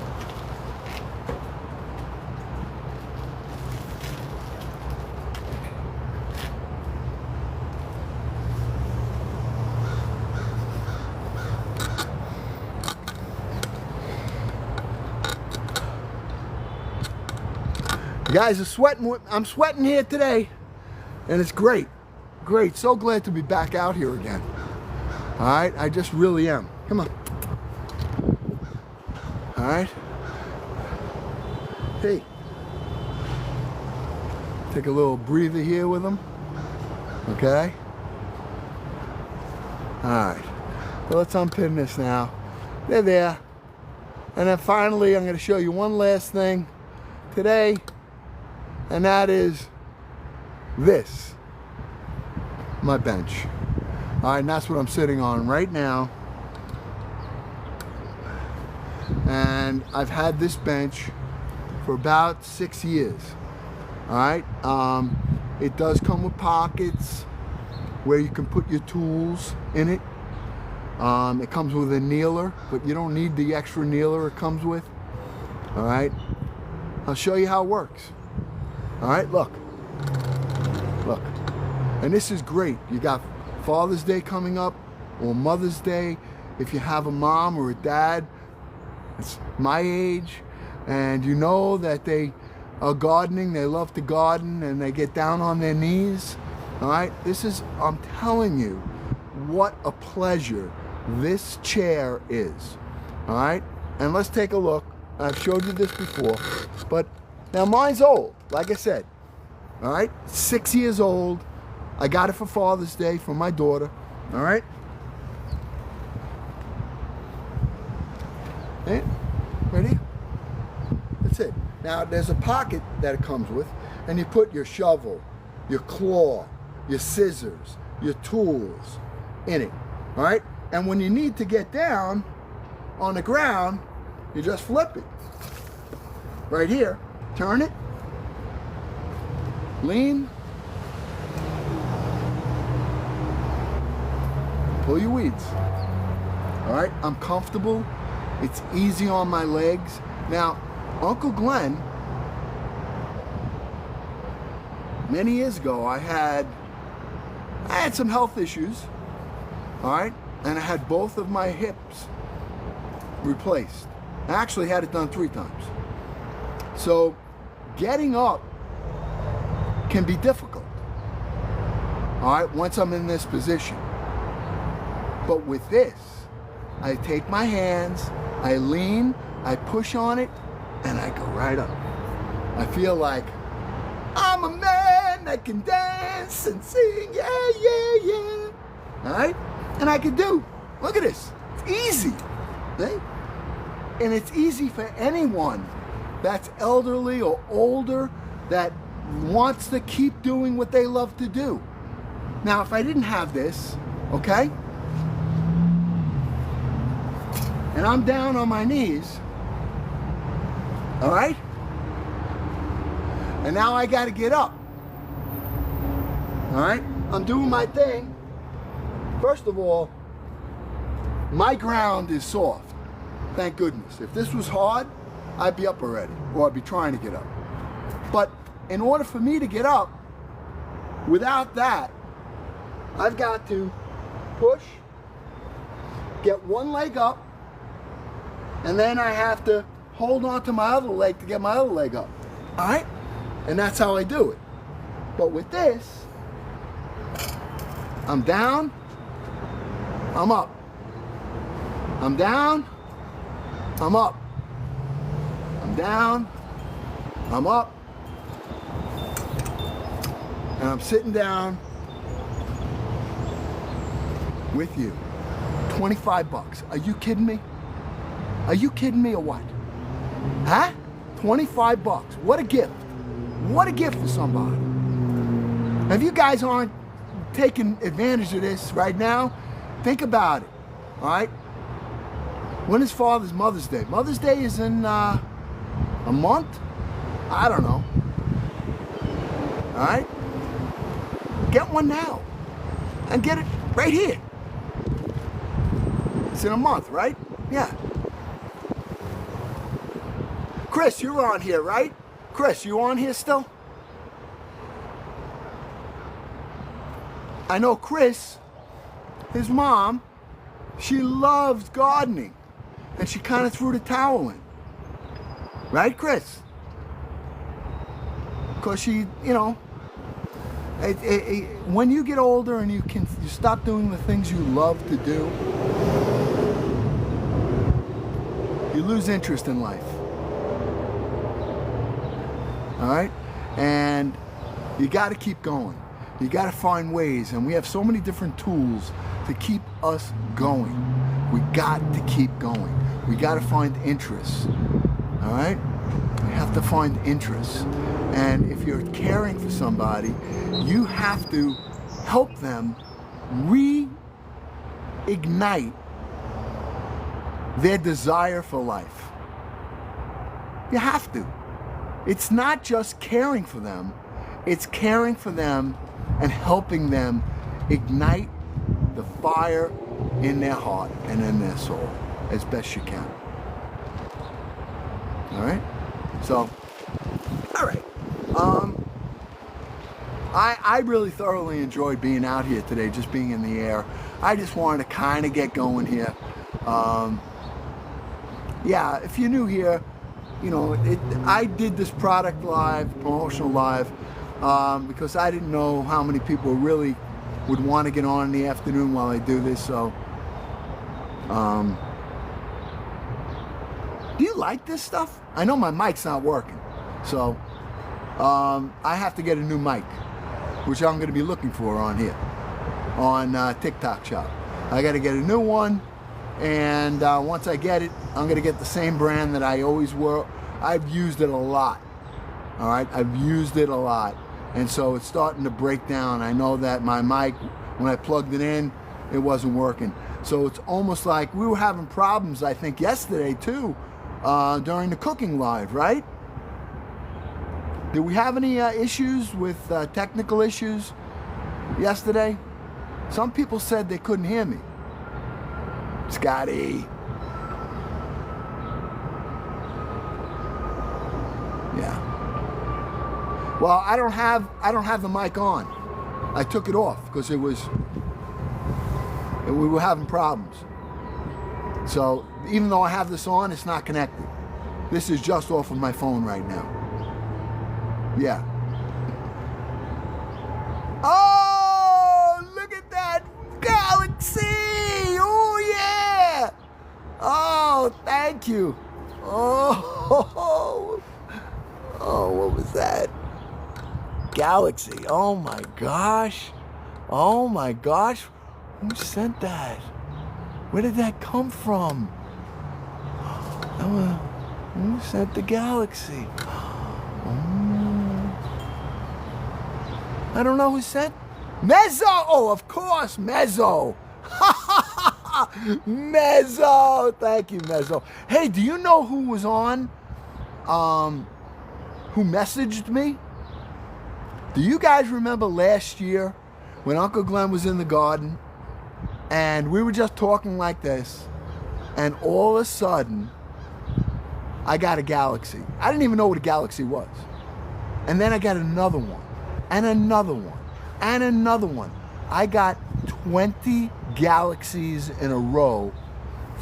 You guys are sweating. I'm sweating here today, and it's great. Great. So glad to be back out here again. All right, I just really am. Come on. All right. Hey. Take a little breather here with them. Okay. All right. Well, let's unpin this now. They're there. And then finally, I'm going to show you one last thing today, and that is this, my bench. All right, and that's what I'm sitting on right now. And I've had this bench for about 6 years. All right, it does come with pockets where you can put your tools in it. It comes with a kneeler, but you don't need the extra kneeler it comes with. All right, I'll show you how it works. All right, look, and this is great. You got Father's Day coming up, or Mother's Day. If you have a mom or a dad that's my age, and you know that they are gardening, they love to garden, and they get down on their knees. All right, this is, I'm telling you, what a pleasure this chair is. All right, and let's take a look. I've showed you this before, but now mine's old, like I said. All right, 6 years old. I got it for Father's Day from my daughter. All right. Okay. Ready? That's it. Now there's a pocket that it comes with, and you put your shovel, your claw, your scissors, your tools in it. All right. And when you need to get down on the ground, you just flip it. Right here. Turn it. Lean. Pull your weeds. All right, I'm comfortable. It's easy on my legs. Now, Uncle Glenn, many years ago, I had some health issues. All right, and I had both of my hips replaced. I actually had it done 3 times. So getting up can be difficult. All right, once I'm in this position. But with this, I take my hands, I lean, I push on it, and I go right up. I feel like I'm a man that can dance and sing, yeah, yeah, yeah. All right? And I can do. Look at this. It's easy. See? And it's easy for anyone that's elderly or older that wants to keep doing what they love to do. Now, if I didn't have this, okay? And I'm down on my knees, all right? And now I got to get up, all right? I'm doing my thing. First of all, my ground is soft, thank goodness. If this was hard, I'd be up already, or I'd be trying to get up. But in order for me to get up, without that, I've got to push, get one leg up, and then I have to hold on to my other leg to get my other leg up. All right? And that's how I do it. But with this, I'm down, I'm up. I'm down, I'm up. I'm down, I'm up. And I'm sitting down with you. 25 bucks. Are you kidding me? Are you kidding me or what? Huh? 25 bucks. What a gift. What a gift for somebody. If you guys aren't taking advantage of this right now, think about it. All right? When is Mother's Day? Mother's Day is in a month? I don't know. All right? Get one now. And get it right here. It's in a month, right? Yeah. Chris, you're on here, right? Chris, you on here still? I know Chris, his mom, she loves gardening. And she kind of threw the towel in. Right, Chris? Because she, you know, when you get older and you stop doing the things you love to do, you lose interest in life. All right? And you got to keep going. You got to find ways, and we have so many different tools to keep us going. We got to keep going. We got to find interests. All right? We have to find interests. And if you're caring for somebody, you have to help them reignite their desire for life. You have to. It's not just caring for them, it's caring for them and helping them ignite the fire in their heart and in their soul as best you can. All right? So, all right. I really thoroughly enjoyed being out here today, just being in the air. I just wanted to kind of get going here. Yeah, if you're new here, you know, I did this product live, promotional live, because I didn't know how many people really would want to get on in the afternoon while I do this. So, do you like this stuff? I know my mic's not working, so I have to get a new mic, which I'm going to be looking for on here, on TikTok Shop. I got to get a new one, and once I get it, I'm going to get the same brand that I always wore. I've used it a lot. All right, I've used it a lot, and so it's starting to break down. I know that my mic, when I plugged it in, it wasn't working. So it's almost like we were having problems, I think, yesterday too, during the cooking live, right? Did we have any issues with technical issues yesterday? Some people said they couldn't hear me. Scotty. Yeah. Well, I don't have the mic on. I took it off because we were having problems. So even though I have this on, it's not connected. This is just off of my phone right now. Yeah. Oh, look at that galaxy! Oh, yeah! Oh, thank you. Oh, oh, what was that? Galaxy. Oh, my gosh. Oh, my gosh. Who sent that? Where did that come from? Who sent the galaxy? I don't know who sent. Mezzo! Oh, of course, Mezzo. Mezzo! Thank you, Mezzo. Hey, do you know who was on? Who messaged me? Do you guys remember last year when Uncle Glenn was in the garden and we were just talking like this, and all of a sudden I got a galaxy. I didn't even know what a galaxy was. And then I got another one, and another one, and another one. I got 20 galaxies in a row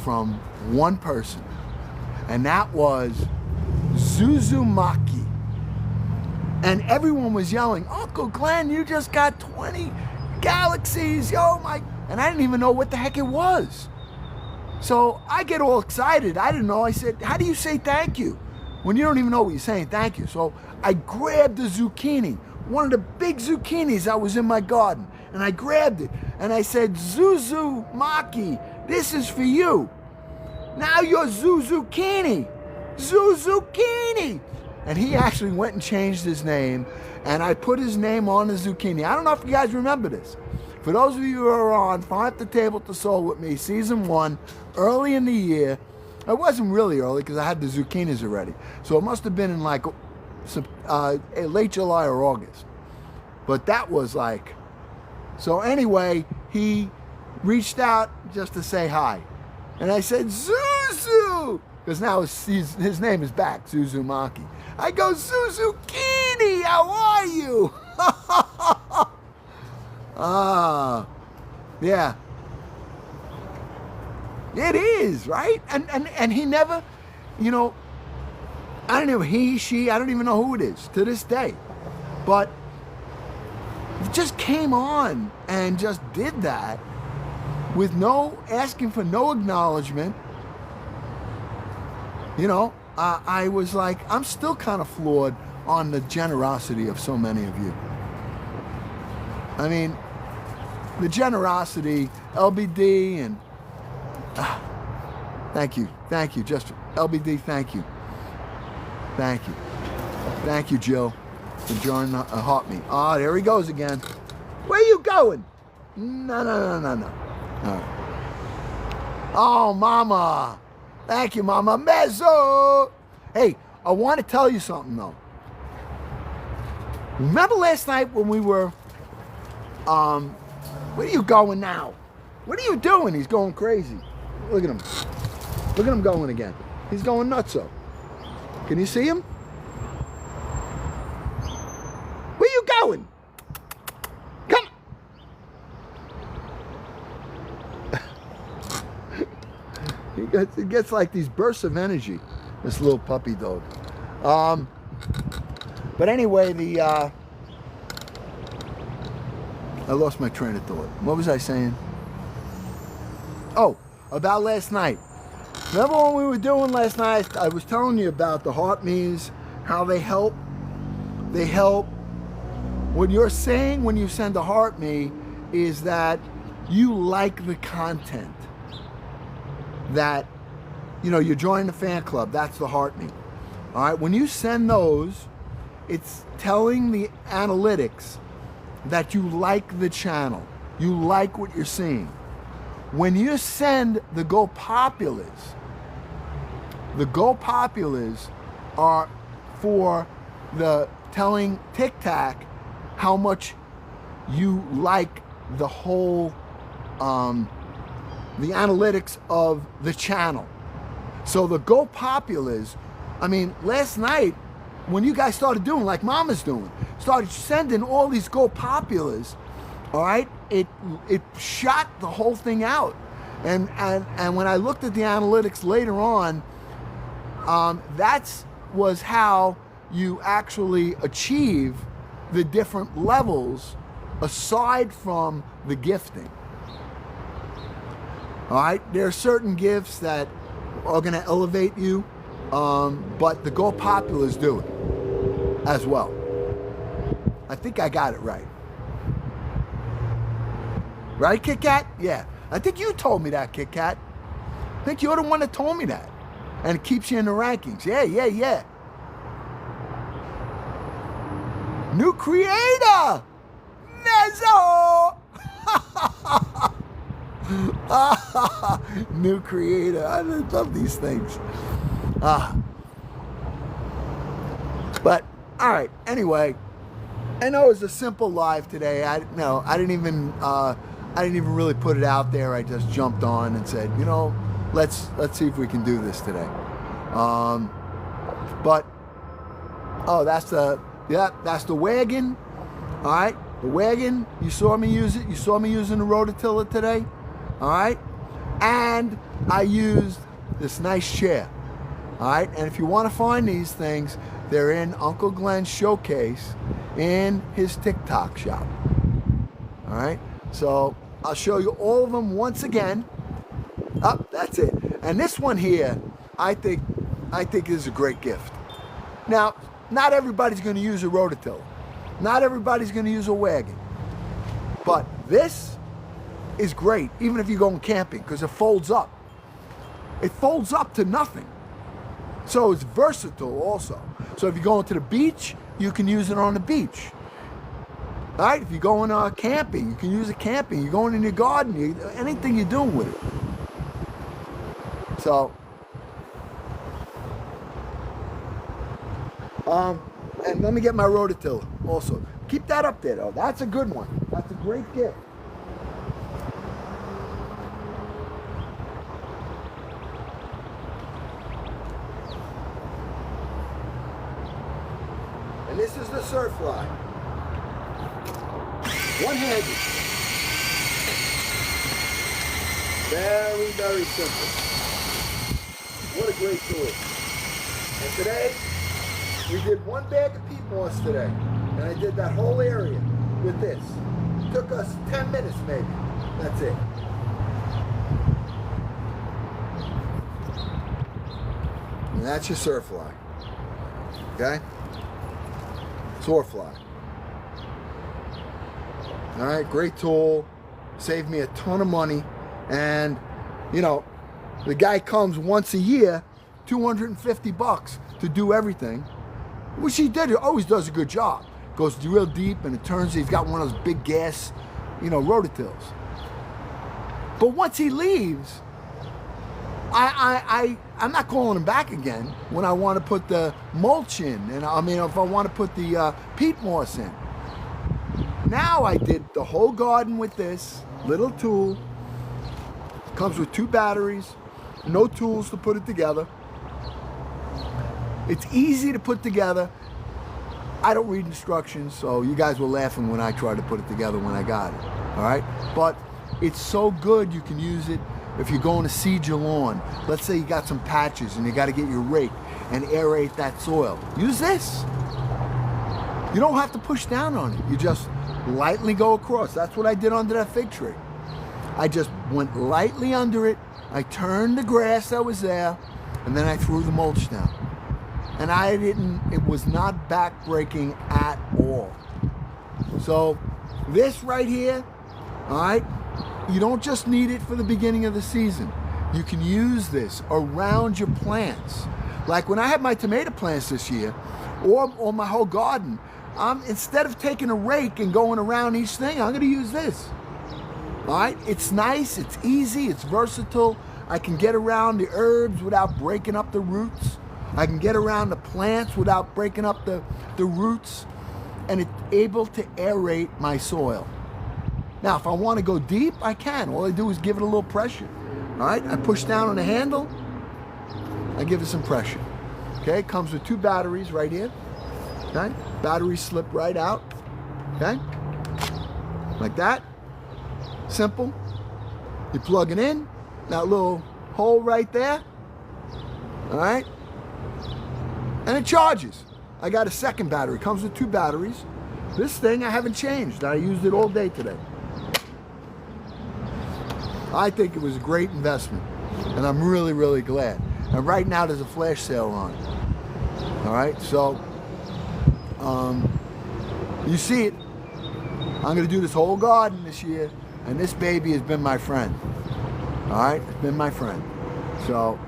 from one person, and that was Zuzumaki. And everyone was yelling, Uncle Glenn, you just got 20 galaxies, yo, my. And I didn't even know what the heck it was. So I get all excited. I didn't know. I said, how do you say thank you when you don't even know what you're saying thank you? So I grabbed the zucchini, one of the big zucchinis that was in my garden, and I grabbed it and I said, Zuzumaki, this is for you. Now you're Zuzukini. Zuzukini. And he actually went and changed his name, and I put his name on the zucchini. I don't know if you guys remember this. For those of you who are on Farm at the Table to Soul with me, season 1, early in the year. It wasn't really early because I had the zucchinis already. So it must have been in like late July or August. But that was like, so anyway, he reached out just to say hi. And I said, Zuzu! Because now his name is back, Zuzumaki. I go, Zuzukini, how are you? Yeah. It is, right? And he never, you know, I don't know, he, she, I don't even know who it is to this day. But it just came on and just did that with asking for no acknowledgement. You know, I was like, I'm still kind of floored on the generosity of so many of you. I mean, the generosity, LBD, and thank you, just LBD, thank you, Jill, for joining Heart Me. Ah, there he goes again. Where you going? No. All right. Oh, Mama, thank you, Mama Mezzo. Hey, I want to tell you something though. Remember last night when we were, where are you going now? What are you doing? He's going crazy. Look at him. Look at him going again. He's going nutso. Can you see him? Where you going? Come. He gets like these bursts of energy, this little puppy dog. But anyway, I lost my train of thought. What was I saying? Oh, about last night. Remember what we were doing last night? I was telling you about the Heart Me's, how they help. They help. What you're saying when you send a Heart Me is that you like the content. That, you know, you're joining the fan club. That's the Heart Me. All right, when you send those, it's telling the analytics that you like the channel. You like what you're seeing. When you send the Go Populars are for the telling TikTok how much you like the whole, the analytics of the channel. So the Go Populars, I mean, last night, when you guys started doing like Mama's doing, started sending all these Go Populars, all right, it shot the whole thing out. And when I looked at the analytics later on, that was how you actually achieve the different levels aside from the gifting. All right, there are certain gifts that are going to elevate you, but the Go Populars do it as well. I think I got it right. Right, Kit Kat? Yeah. I think you told me that, Kit Kat. I think you're the one that told me that. And it keeps you in the rankings. Yeah. New creator! Nezzo! New creator. I love these things. But, all right, anyway. I know it was a simple live today. I didn't even really put it out there. I just jumped on and said, let's see if we can do this today. That's the wagon. All right, the wagon. You saw me use it. You saw me using the rototiller today. All right, and I used this nice chair. All right, and if you want to find these things, they're in Uncle Glenn's showcase in his TikTok shop. All right, so I'll show you all of them once again. That's it. And this one here, I think is a great gift. Now, not everybody's going to use a rototiller. Not everybody's going to use a wagon. But this is great, even if you're going camping, because it folds up. It folds up to nothing. So it's versatile also. So if you're going to the beach, you can use it on the beach. All right, if you're going camping, you can use it camping. You're going in your garden, anything you're doing with it. So, and let me get my rototiller also. Keep that up there though. That's a good one. That's a great gift. And this is the Surfly. One-handed. Very, very simple. What a great tool. And today, we did one bag of peat moss today. And I did that whole area with this. It took us 10 minutes maybe. That's it. And that's your Surfly. Okay? Surfly. All right, great tool. Saved me a ton of money. And, the guy comes once a year, $250 to do everything, which he always does a good job. Goes real deep, and it turns, he's got one of those big gas, rototillers. But once he leaves, I'm not calling him back again when I want to put the mulch in, and if I want to put the peat moss in. Now I did the whole garden with this little tool. Comes with 2 batteries, no tools to put it together. It's easy to put together. I don't read instructions, so you guys were laughing when I tried to put it together when I got it. All right? But it's so good you can use it if you're going to seed your lawn. Let's say you got some patches and you got to get your rake and aerate that soil. Use this. You don't have to push down on it. You just lightly go across. That's what I did under that fig tree. I just went lightly under it. I turned the grass that was there, and then I threw the mulch down. And it was not back-breaking at all. So this right here, all right, you don't just need it for the beginning of the season. You can use this around your plants. Like when I had my tomato plants this year, or my whole garden, instead of taking a rake and going around each thing, I'm gonna use this. All right, it's nice, it's easy, it's versatile. I can get around the herbs without breaking up the roots. I can get around the plants without breaking up the roots. And it's able to aerate my soil. Now, if I want to go deep, I can. All I do is give it a little pressure. All right, I push down on the handle. I give it some pressure. Okay, it comes with 2 batteries right here. Okay, batteries slip right out. Okay, like that. Simple. You plug it in, that little hole right there. All right, and it charges. I got a second battery. It comes with 2 batteries. This thing I haven't changed. I used it all day today. I think it was a great investment, and I'm really, really glad. And right now there's a flash sale on. All right, so you see it. I'm gonna do this whole garden this year, and this baby has been my friend. All right, it's been my friend. So,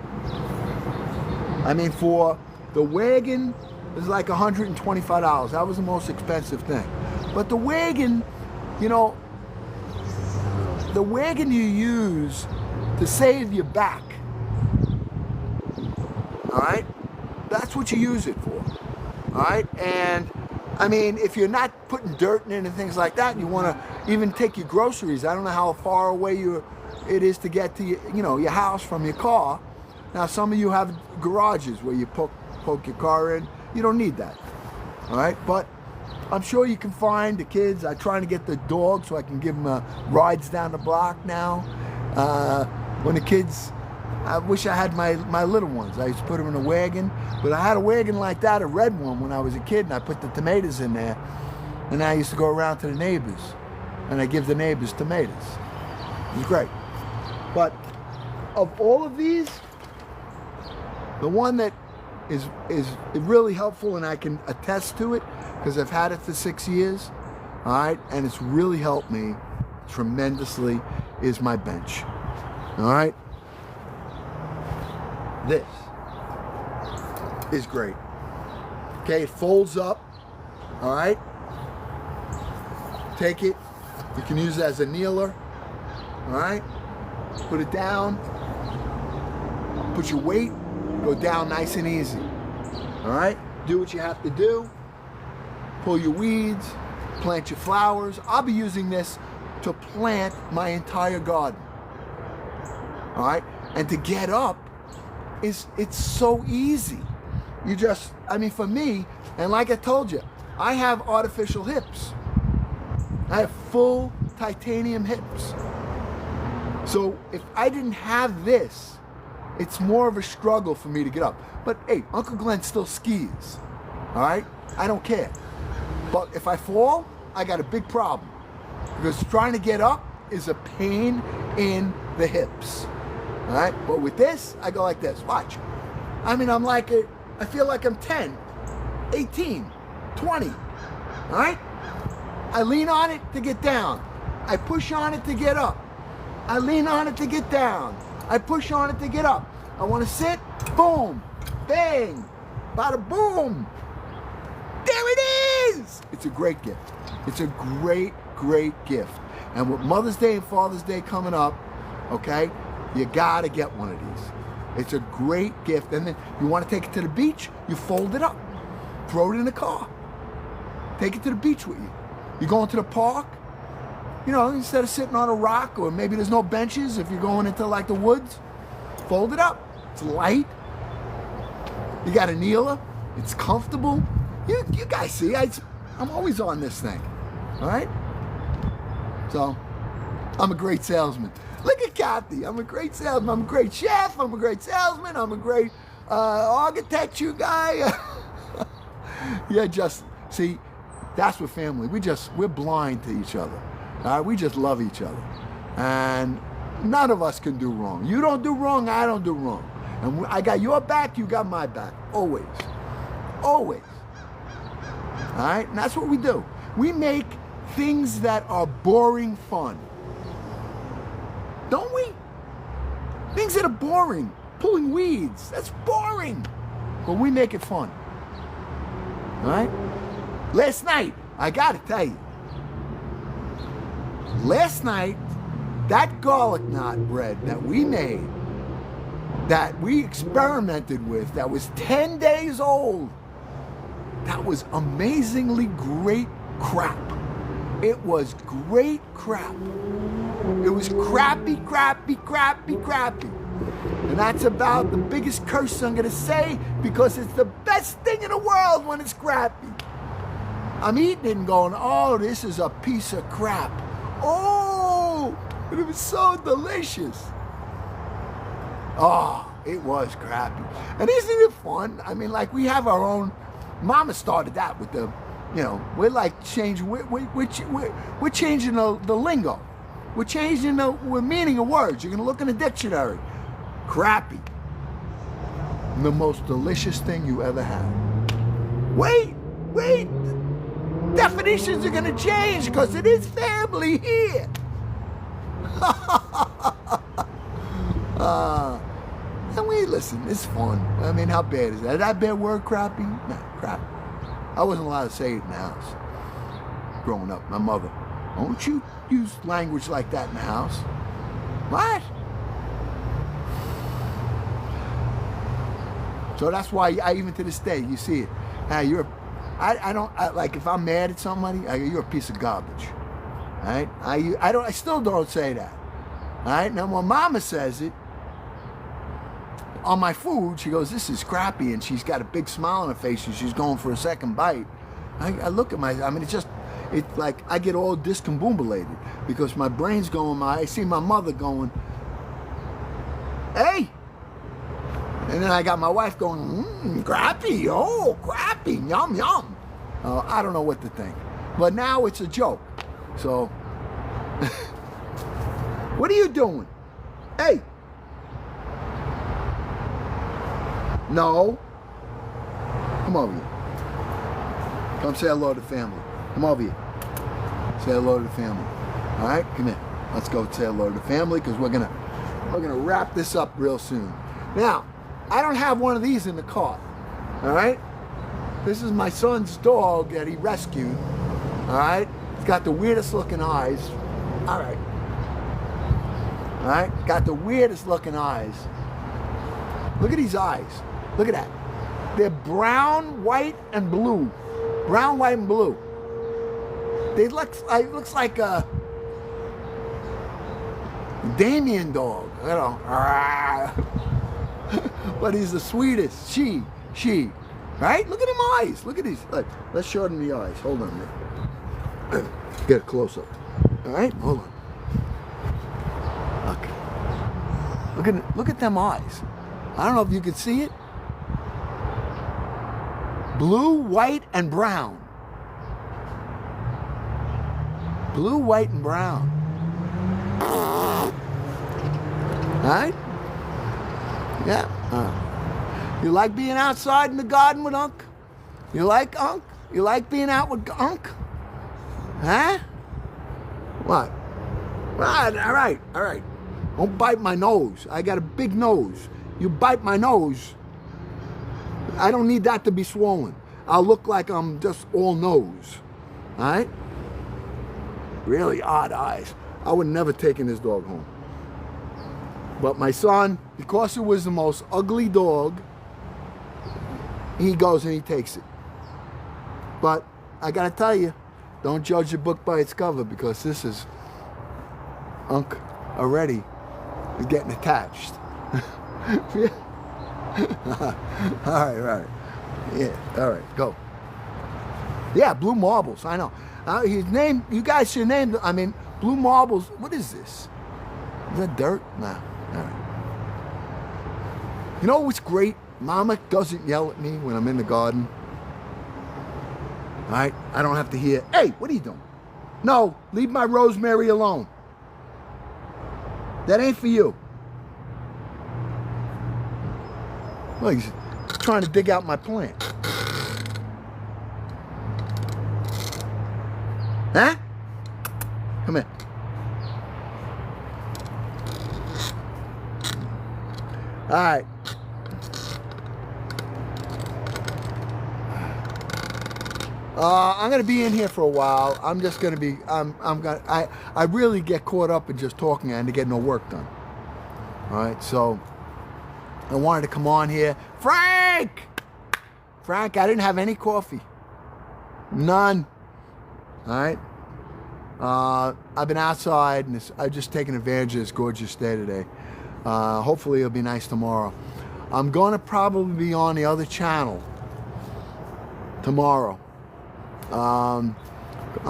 I mean, for the wagon, it's like $125. That was the most expensive thing. But the wagon, you know, the wagon you use to save your back, all right? That's what you use it for, all right? And I mean, if you're not putting dirt in it and things like that, and you want to even take your groceries, I don't know how far away it is to get to your house from your car. Now, some of you have garages where you poke your car in. You don't need that, all right? But I'm sure you can find the kids. I'm trying to get the dog so I can give them rides down the block now. When the kids, I wish I had my little ones. I used to put them in a wagon, but I had a wagon like that, a red one, when I was a kid, and I put the tomatoes in there, and I used to go around to the neighbors, and I give the neighbors tomatoes. It was great. But of all of these, the one that is really helpful, and I can attest to it because I've had it for 6 years, all right, and it's really helped me tremendously, is my bench, all right? This is great. Okay, it folds up, all right? Take it, you can use it as a kneeler, all right? Put it down, put your weight, go down nice and easy, all right? Do what you have to do, pull your weeds, plant your flowers. I'll be using this to plant my entire garden, all right? And to get up, it's so easy. You just, I mean, for me, and like I told you, I have artificial hips. I have full titanium hips. So if I didn't have this, it's more of a struggle for me to get up. But hey, Uncle Glenn still skis, all right? I don't care. But if I fall, I got a big problem, because trying to get up is a pain in the hips, all right? But with this, I go like this, watch. I mean, I feel like I'm 10, 18, 20, all right? I lean on it to get down. I push on it to get up. I lean on it to get down. I push on it to get up. I want to sit, boom, bang, bada boom. There it is! It's a great gift. It's a great, great gift. And with Mother's Day and Father's Day coming up, okay, you gotta get one of these. It's a great gift. And then you want to take it to the beach, you fold it up, throw it in the car, take it to the beach with you. You go into the park, you know, instead of sitting on a rock, or maybe there's no benches if you're going into like the woods, fold it up. It's light. You got a kneeler. It's comfortable. You guys see, I'm always on this thing, all right? So, I'm a great salesman. Look at Kathy. I'm a great salesman. I'm a great chef. I'm a great salesman. I'm a great architecture guy. Yeah, just, see, that's what family, we're blind to each other. All right, we just love each other. And none of us can do wrong. You don't do wrong, I don't do wrong. And I got your back, you got my back. Always. Always. All right, and that's what we do. We make things that are boring fun. Don't we? Things that are boring. Pulling weeds, that's boring. But we make it fun. All right? Last night, I gotta tell you, last night, that garlic knot bread that we made, that we experimented with, that was 10 days old, that was amazingly great crap. It was great crap. It was crappy, crappy, crappy, crappy. And that's about the biggest curse I'm gonna say, because it's the best thing in the world when it's crappy. I'm eating it and going, oh, this is a piece of crap. Oh, and it was so delicious. Oh, it was crappy. And isn't it fun? I mean, like, we have our own Mama started that with the, you know, we're like changing, we're changing the lingo. We're changing the meaning of words. You're going to look in the dictionary. Crappy. The most delicious thing you ever had. Wait. Definitions are going to change because it is family here. And listen, it's fun. I mean, how bad is that? Is that a bad word, crappy? No, crap. I wasn't allowed to say it in the house. Growing up, my mother, don't you use language like that in the house. What? So that's why even to this day, you see it. Hey, like if I'm mad at somebody, you're a piece of garbage. All right? I still don't say that. All right? Now, when Mama says it, on my food, she goes, this is crappy, and she's got a big smile on her face, and she's going for a second bite. I look at it's like I get all discombobulated because my brain's going, I see my mother going, hey! And then I got my wife going, crappy, oh, crappy, yum, yum. I don't know what to think. But now it's a joke. So, what are you doing? Hey! No. Come over here. Come say hello to the family. Come over here. Say hello to the family. All right, come here. Let's go say hello to the family because we're gonna wrap this up real soon. Now, I don't have one of these in the car. All right. This is my son's dog that he rescued. All right. He's got the weirdest looking eyes. All right. All right. Got the weirdest looking eyes. Look at these eyes. Look at that. They're brown, white, and blue. Brown, white, and blue. It looks like a Damien dog. You know. But he's the sweetest. She. Right? Look at them eyes. Look at these. Let's show them the eyes. Hold on a minute. Get a close up. All right? Hold on. Look at them eyes. I don't know if you can see it. Blue, white, and brown. Blue, white, and brown. All right? Yeah. You like being outside in the garden with Unc? You like Unc? You like being out with Unc? Huh? What? All right. Don't bite my nose. I got a big nose. You bite my nose, I don't need that to be swollen. I'll look like I'm just all nose. All right? Really odd eyes. I would never taken this dog home. But my son, because it was the most ugly dog, he goes and he takes it. But I gotta tell you, don't judge a book by its cover because this is Unc already is getting attached. All right. Yeah, all right, go. Yeah, Blue Marbles, I know. His name, you guys should name, Blue Marbles, what is this? Is that dirt? Nah, all right. You know what's great? Mama doesn't yell at me when I'm in the garden. All right, I don't have to hear, hey, what are you doing? No, leave my rosemary alone. That ain't for you. Well, he's trying to dig out my plant. Huh? Come here. All right. I'm gonna be in here for a while. I'm just gonna be. I really get caught up in just talking and to get no work done. All right, so I wanted to come on here, Frank, I didn't have any coffee, none. All right. I've been outside and I've just taken advantage of this gorgeous day today. Hopefully it'll be nice tomorrow. I'm going to probably be on the other channel tomorrow. I'm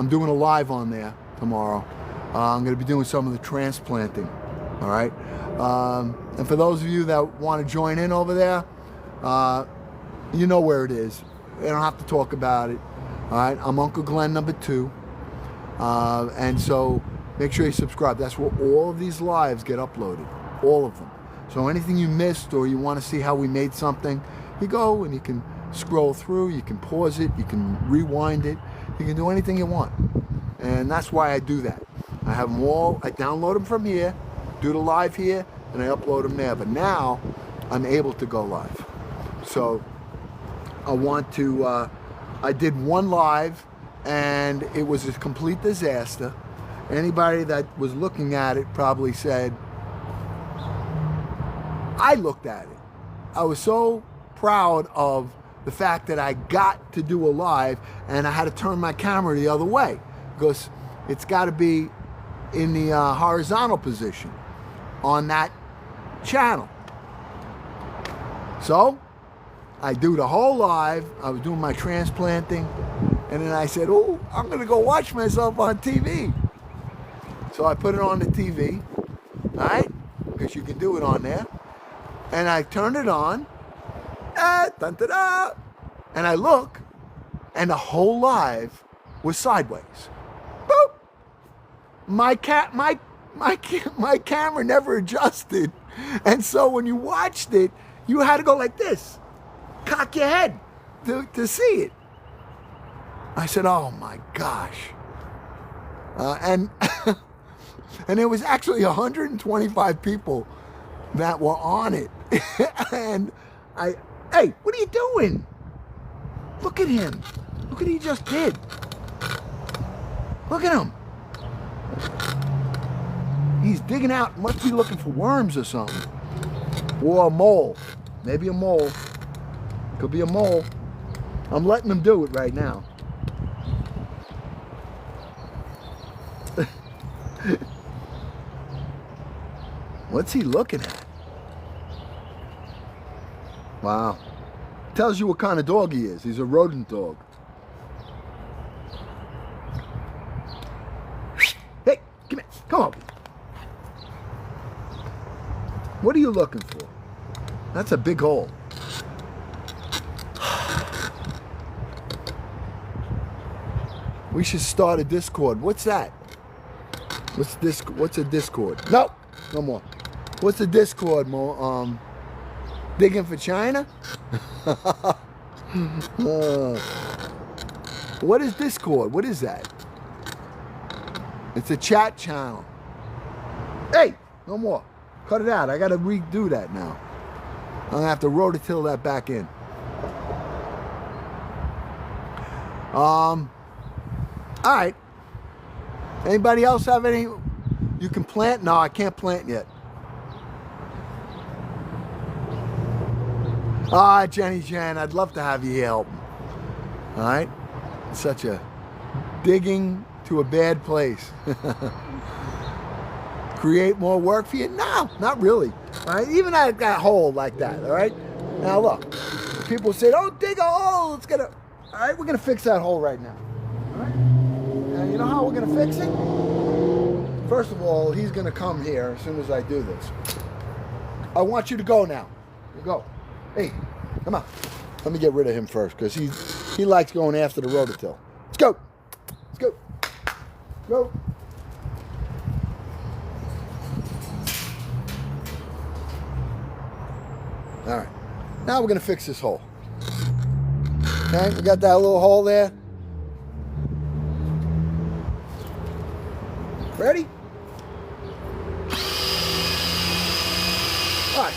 doing a live on there tomorrow. I'm going to be doing some of the transplanting. All right. And for those of you that want to join in over there, you know where it is. We don't have to talk about it. All right, I'm Uncle Glenn #2. And so make sure you subscribe. That's where all of these lives get uploaded, all of them. So anything you missed or you want to see how we made something, you go and you can scroll through, you can pause it, you can rewind it, you can do anything you want. And that's why I do that. I have them all, I download them from here, do the live here, and I upload them there. But now I'm able to go live. So I want to, I did one live and it was a complete disaster. Anybody that was looking at it probably said, I looked at it. I was so proud of the fact that I got to do a live and I had to turn my camera the other way because it's got to be in the horizontal position on that channel. So I do the whole live. I was doing my transplanting and then I said, oh, I'm going to go watch myself on TV. So I put it on the TV, all right, because you can do it on there. And I turned it on, dun-da-da, and I look, and the whole live was sideways. Boop! My camera never adjusted, and so when you watched it, you had to go like this, cock your head to see it. I said, oh my gosh. And there was actually 125 people that were on it. And hey, what are you doing? Look at him. Look what he just did. Look at him. He's digging out, must be looking for worms or something. Or a mole. Maybe a mole. Could be a mole. I'm letting him do it right now. What's he looking at? Wow. Tells you what kind of dog he is. He's a rodent dog. Hey, come here. Come on. What are you looking for? That's a big hole. We should start a Discord. What's that? What's a Discord? No, no more. What's a Discord, Mo? Digging for China? What is Discord? What is that? It's a chat channel. Hey, no more. Cut it out. I got to redo that now. I'm going to have to rototill that back in. All right. Anybody else have any? You can plant? No, I can't plant yet. Ah, Jenny Jan, I'd love to have you here helping. All right? It's such a digging to a bad place. Create more work for you? No, not really. All right? Even at that hole like that, all right? Now look, people say, don't dig a hole, it's gonna, all right, we're gonna fix that hole right now. All right? And you know how we're gonna fix it? First of all, he's gonna come here as soon as I do this. I want you to go now. You go. Hey, come on. Let me get rid of him first because he likes going after the rototill. Let's go. Let's go. Go. All right. Now we're going to fix this hole. Okay, we got that little hole there. Ready? All right.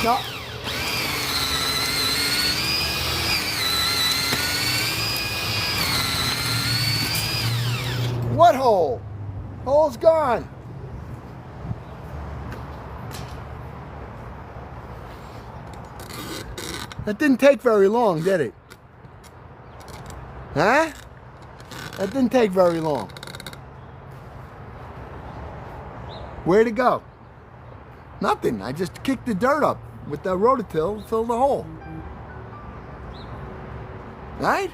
No. What hole? Hole's gone. That didn't take very long, did it? Huh? That didn't take very long. Where'd it go? Nothing. I just kicked the dirt up with the rototill, filled the hole. Right?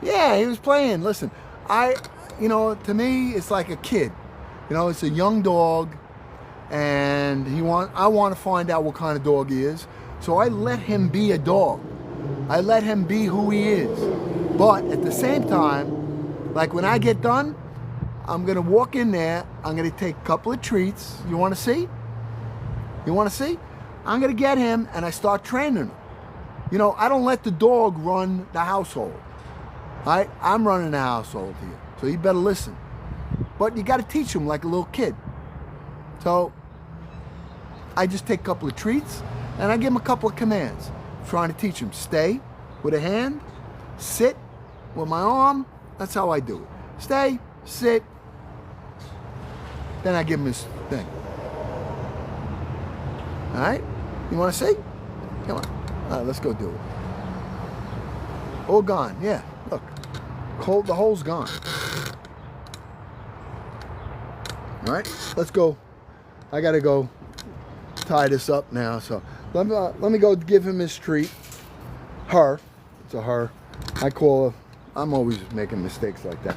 Yeah, he was playing. Listen, you know, to me, it's like a kid. You know, it's a young dog, and I want to find out what kind of dog he is. So I let him be a dog. I let him be who he is. But at the same time, like when I get done, I'm gonna walk in there, I'm gonna take a couple of treats. You wanna see? You wanna see? I'm gonna get him and I start training him. You know, I don't let the dog run the household. I'm running the household here, so you better listen. But you gotta teach him like a little kid. So I just take a couple of treats and I give him a couple of commands. Trying to teach him, stay with a hand, sit with my arm. That's how I do it. Stay, sit, then I give him his thing. All right? You want to see? Come on. All right, let's go do it. All gone. Yeah, look. The hole's gone. All right, let's go. I got to go tie this up now, so let me go give him his treat. Her. It's a her. I call her. I'm always making mistakes like that.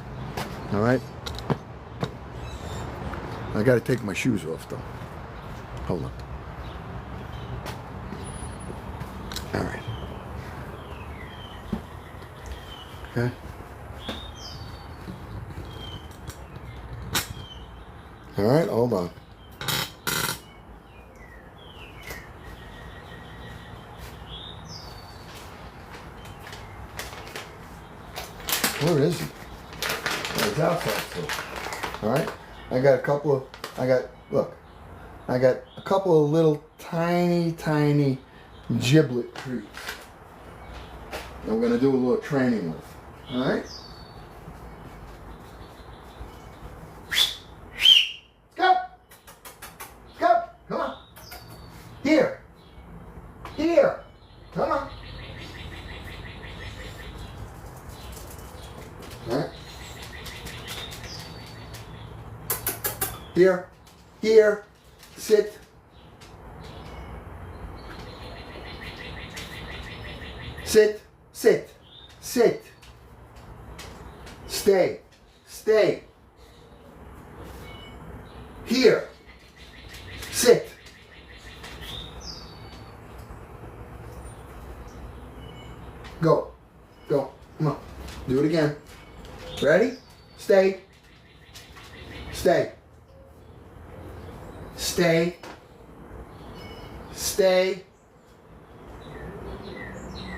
All right? I got to take my shoes off, though. Hold on. All right. Okay. All right, hold on. Where is he? Oh, he's outside still. All right. I got a couple of little tiny giblet treats. I'm gonna do a little training with. All right. Go. Go. Come on. Here. Come on. All right. Here, sit. Sit. Stay. Here, sit. Go. Come on. Do it again. Ready? Stay.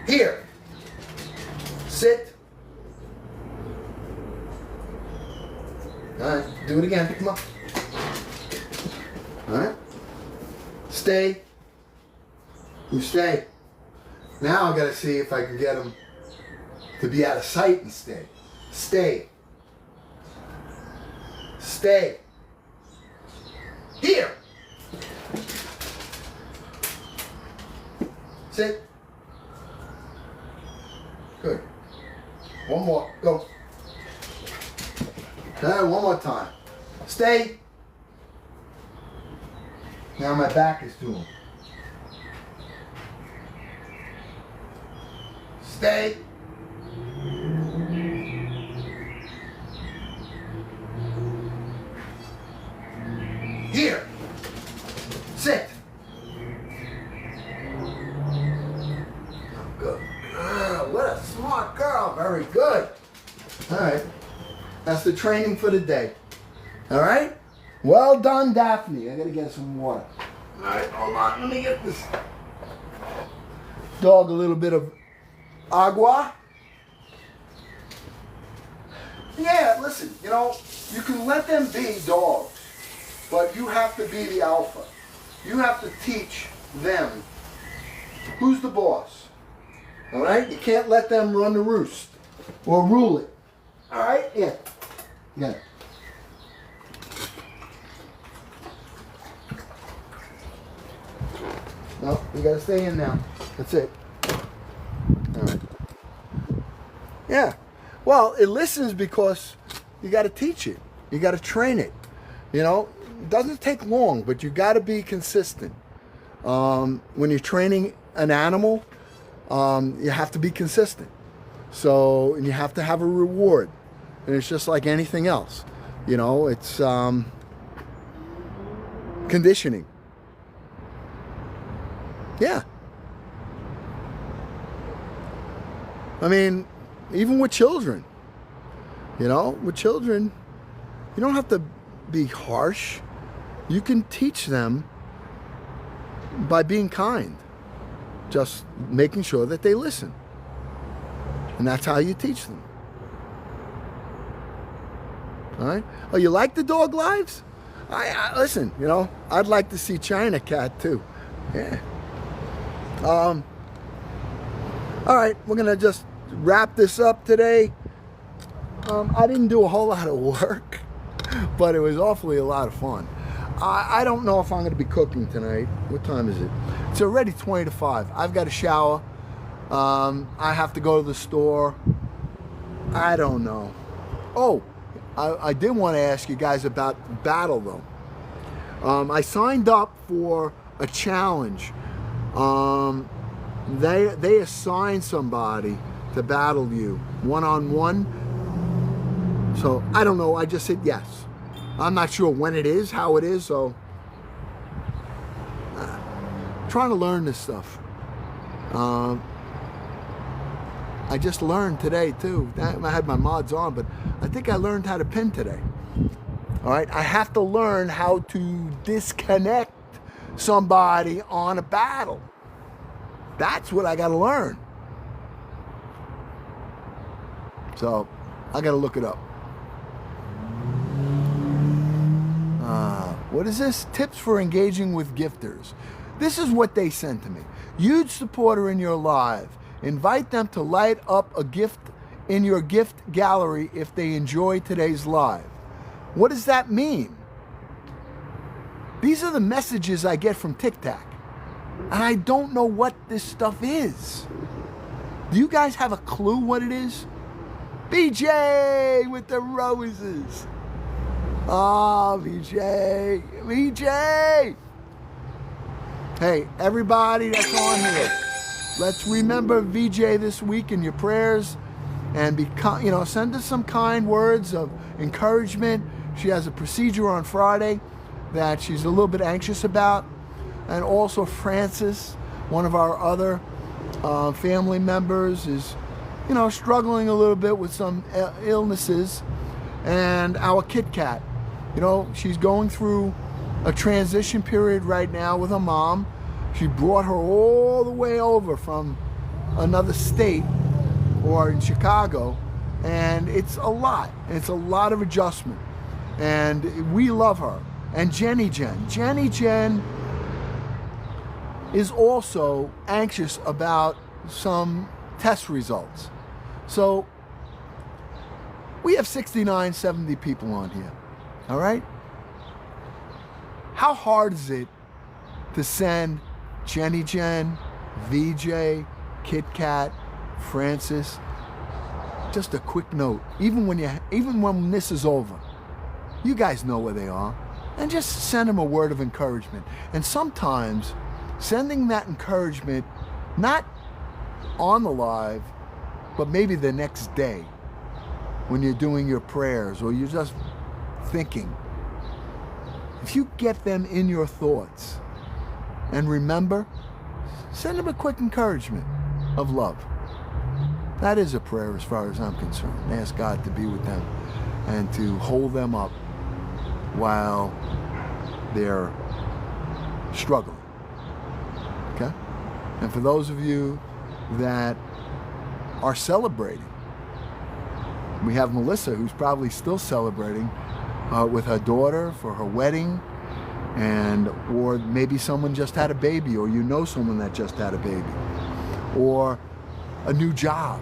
Here. Sit. All right. Do it again. Come on. All right. Stay. You stay. Now I got to see if I can get him to be out of sight and stay. Stay. Here. Sit. Good. One more. Go. Okay, one more time. Stay. Now my back is to him. Stay. Here. Sit. Good. What a smart girl. Very good. All right. That's the training for the day. All right? Well done, Daphne. I got to get some water. All right, hold on. Let me get this dog a little bit of agua. Yeah, listen, you know, you can let them be dogs, but you have to be the alpha. You have to teach them who's the boss. All right? You can't let them run the roost or rule it. All right? Yeah. No, you gotta stay in now. That's it. All right. Yeah. Well, it listens because you gotta teach it. You gotta train it. You know, it doesn't take long, but you gotta be consistent. When you're training an animal, you have to be consistent. So, and you have to have a reward. And it's just like anything else. You know, it's conditioning. Yeah. I mean, even with children, you know, with children, you don't have to be harsh. You can teach them by being kind, just making sure that they listen. And that's how you teach them. All right? Oh, you like the dog lives? I listen, you know, I'd like to see China Cat too. Yeah. All right, we're going to just wrap this up today. I didn't do a whole lot of work, but it was awfully a lot of fun. I don't know if I'm going to be cooking tonight. What time is it? It's already 20 to 5. I've got a shower. I have to go to the store. I don't know. Oh, I did want to ask you guys about Battle, though. I signed up for a challenge. They assign somebody to battle you one-on-one. So I don't know. I just said yes. I'm not sure when it is, how it is. So trying to learn this stuff. I just learned today too. I had my mods on, but I think I learned how to pin today. All right. I have to learn how to disconnect somebody on a battle. That's what I got to learn. So I got to look it up. What is this? Tips for engaging with gifters. This is what they sent to me. Huge supporter in your live. Invite them to light up a gift in your gift gallery if they enjoy today's live. What does that mean? These are the messages I get from TikTok. And I don't know what this stuff is. Do you guys have a clue what it is? BJ with the roses. Oh, VJ. VJ! Hey, everybody that's on here, let's remember VJ this week in your prayers and send us some kind words of encouragement. She has a procedure on Friday that she's a little bit anxious about. And also Francis, one of our other family members, is, struggling a little bit with some illnesses. And our Kit Kat, she's going through a transition period right now with her mom. She brought her all the way over from another state or in Chicago, and it's a lot. It's a lot of adjustment. And we love her. And Jenny Jen is also anxious about some test results. So we have 69, 70 people on here, all right? How hard is it to send Jenny Jen, VJ, Kit Kat, Francis, just a quick note, even when this is over? You guys know where they are. And just send them a word of encouragement. And sometimes sending that encouragement, not on the live, but maybe the next day when you're doing your prayers or you're just thinking. If you get them in your thoughts and remember, send them a quick encouragement of love. That is a prayer as far as I'm concerned. Ask God to be with them and to hold them up while they're struggling. Okay? And for those of you that are celebrating, we have Melissa, who's probably still celebrating with her daughter for her wedding, or maybe someone just had a baby, or someone that just had a baby, or a new job.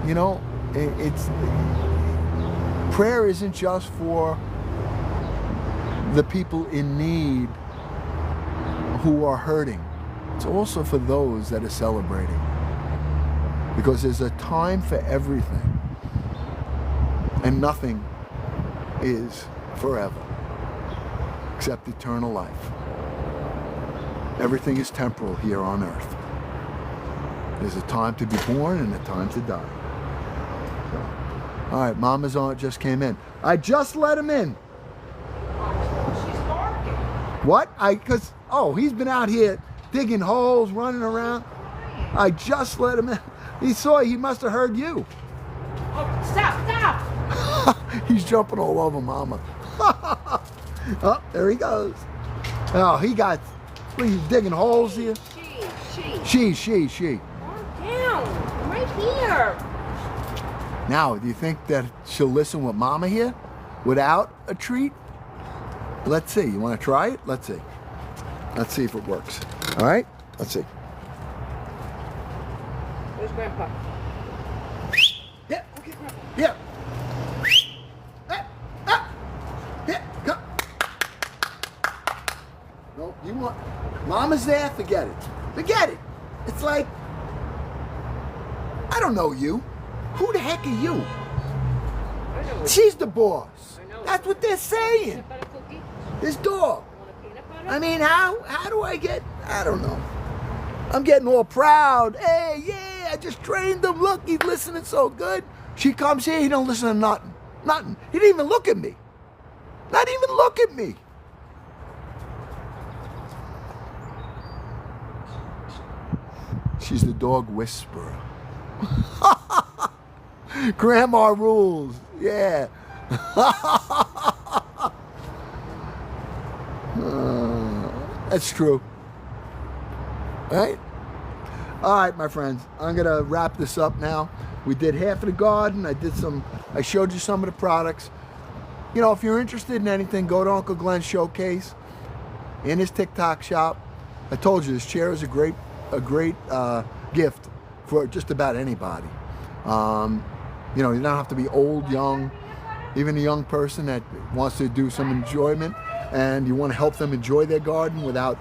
It's prayer isn't just for the people in need who are hurting. It's also for those that are celebrating. Because there's a time for everything. And nothing is forever except eternal life. Everything is temporal here on earth. There's a time to be born and a time to die. So, All right, Mama's on. Just came in. I just let him in. She's barking. What? He's been out here digging holes, running around. I just let him in. He must have heard you. Oh, stop. He's jumping all over Mama. Oh, there he goes. Oh, he's digging holes here. She. Calm down. I'm right here. Now, do you think that she'll listen with Mama here without a treat? Let's see. You want to try it? Let's see. Let's see if it works. All right? Let's see. Where's Grandpa? Yeah. Okay, Grandpa. Yeah. Yeah. Come. No, you want. Mama's there? Forget it. Forget it. It's like, I don't know you. Who the heck are you? I know. She's the boss. I know. That's what they're saying. Peanut butter cookie? This dog. Want a peanut butter? I mean, how do I get, I don't know. I'm getting all proud. Hey, yeah, I just trained him. Look, he's listening so good. She comes here, he don't listen to nothing. Nothing. He didn't even look at me. Not even look at me. She's the dog whisperer. Grandma rules. Yeah. That's true. Right? All right, my friends. I'm going to wrap this up now. We did half of the garden. I showed you some of the products. You know, if you're interested in anything, go to Uncle Glenn's showcase in his TikTok shop. I told you, this chair is a great gift for just about anybody. You know, you don't have to be old, young, even a young person that wants to do some enjoyment and you want to help them enjoy their garden without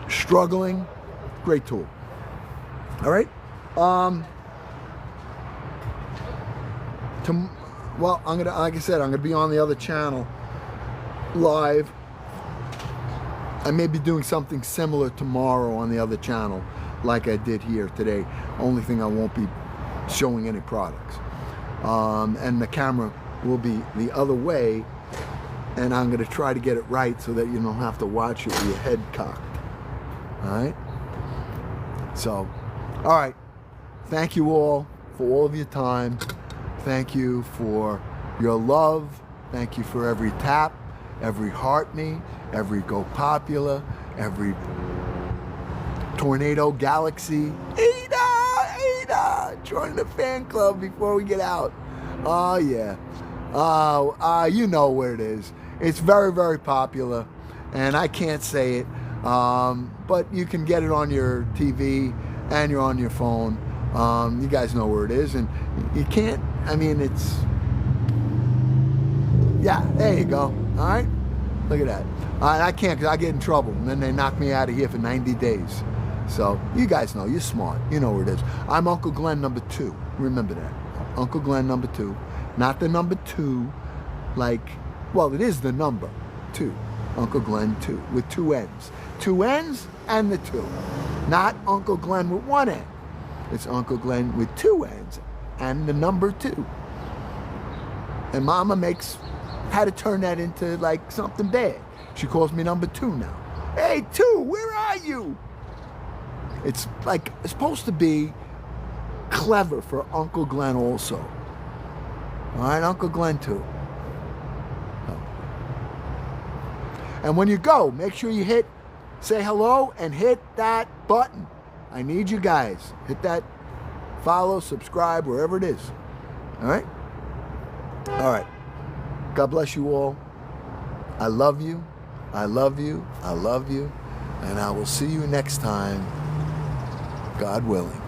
struggling. Great tool. All right. Well, like I said, I'm gonna be on the other channel live. I may be doing something similar tomorrow on the other channel, like I did here today. Only thing, I won't be showing any products, and the camera will be the other way, and I'm gonna try to get it right so that you don't have to watch it with your head cocked. All right. So, all right. Thank you all for all of your time. Thank you for your love. Thank you for every tap, every heart me, every go popular, every tornado galaxy. Ada, join the fan club before we get out. Oh yeah. You know where it is. It's very, very popular, and I can't say it, but you can get it on your TV and you're on your phone. You guys know where it is, and you can't. I mean, it's, yeah, there you go. All right, look at that. I can't, because I get in trouble, and then they knock me out of here for 90 days. So you guys know, you're smart. You know where it is. I'm Uncle Glenn number 2. Remember that. Uncle Glenn number 2. Not the number 2, like, well, it is the number 2. Uncle Glenn 2, with 2 N's. 2 N's and the 2. Not Uncle Glenn with 1 N. It's Uncle Glenn with 2 N's and the number 2. And Mama had to turn that into like something bad. She calls me number 2 now. Hey, 2, where are you? It's like, it's supposed to be clever for Uncle Glenn also. All right, Uncle Glenn 2. And when you go, make sure you say hello and hit that button. I need you guys. Hit that follow, subscribe, wherever it is. All right? All right. God bless you all. I love you. I love you. I love you. And I will see you next time, God willing.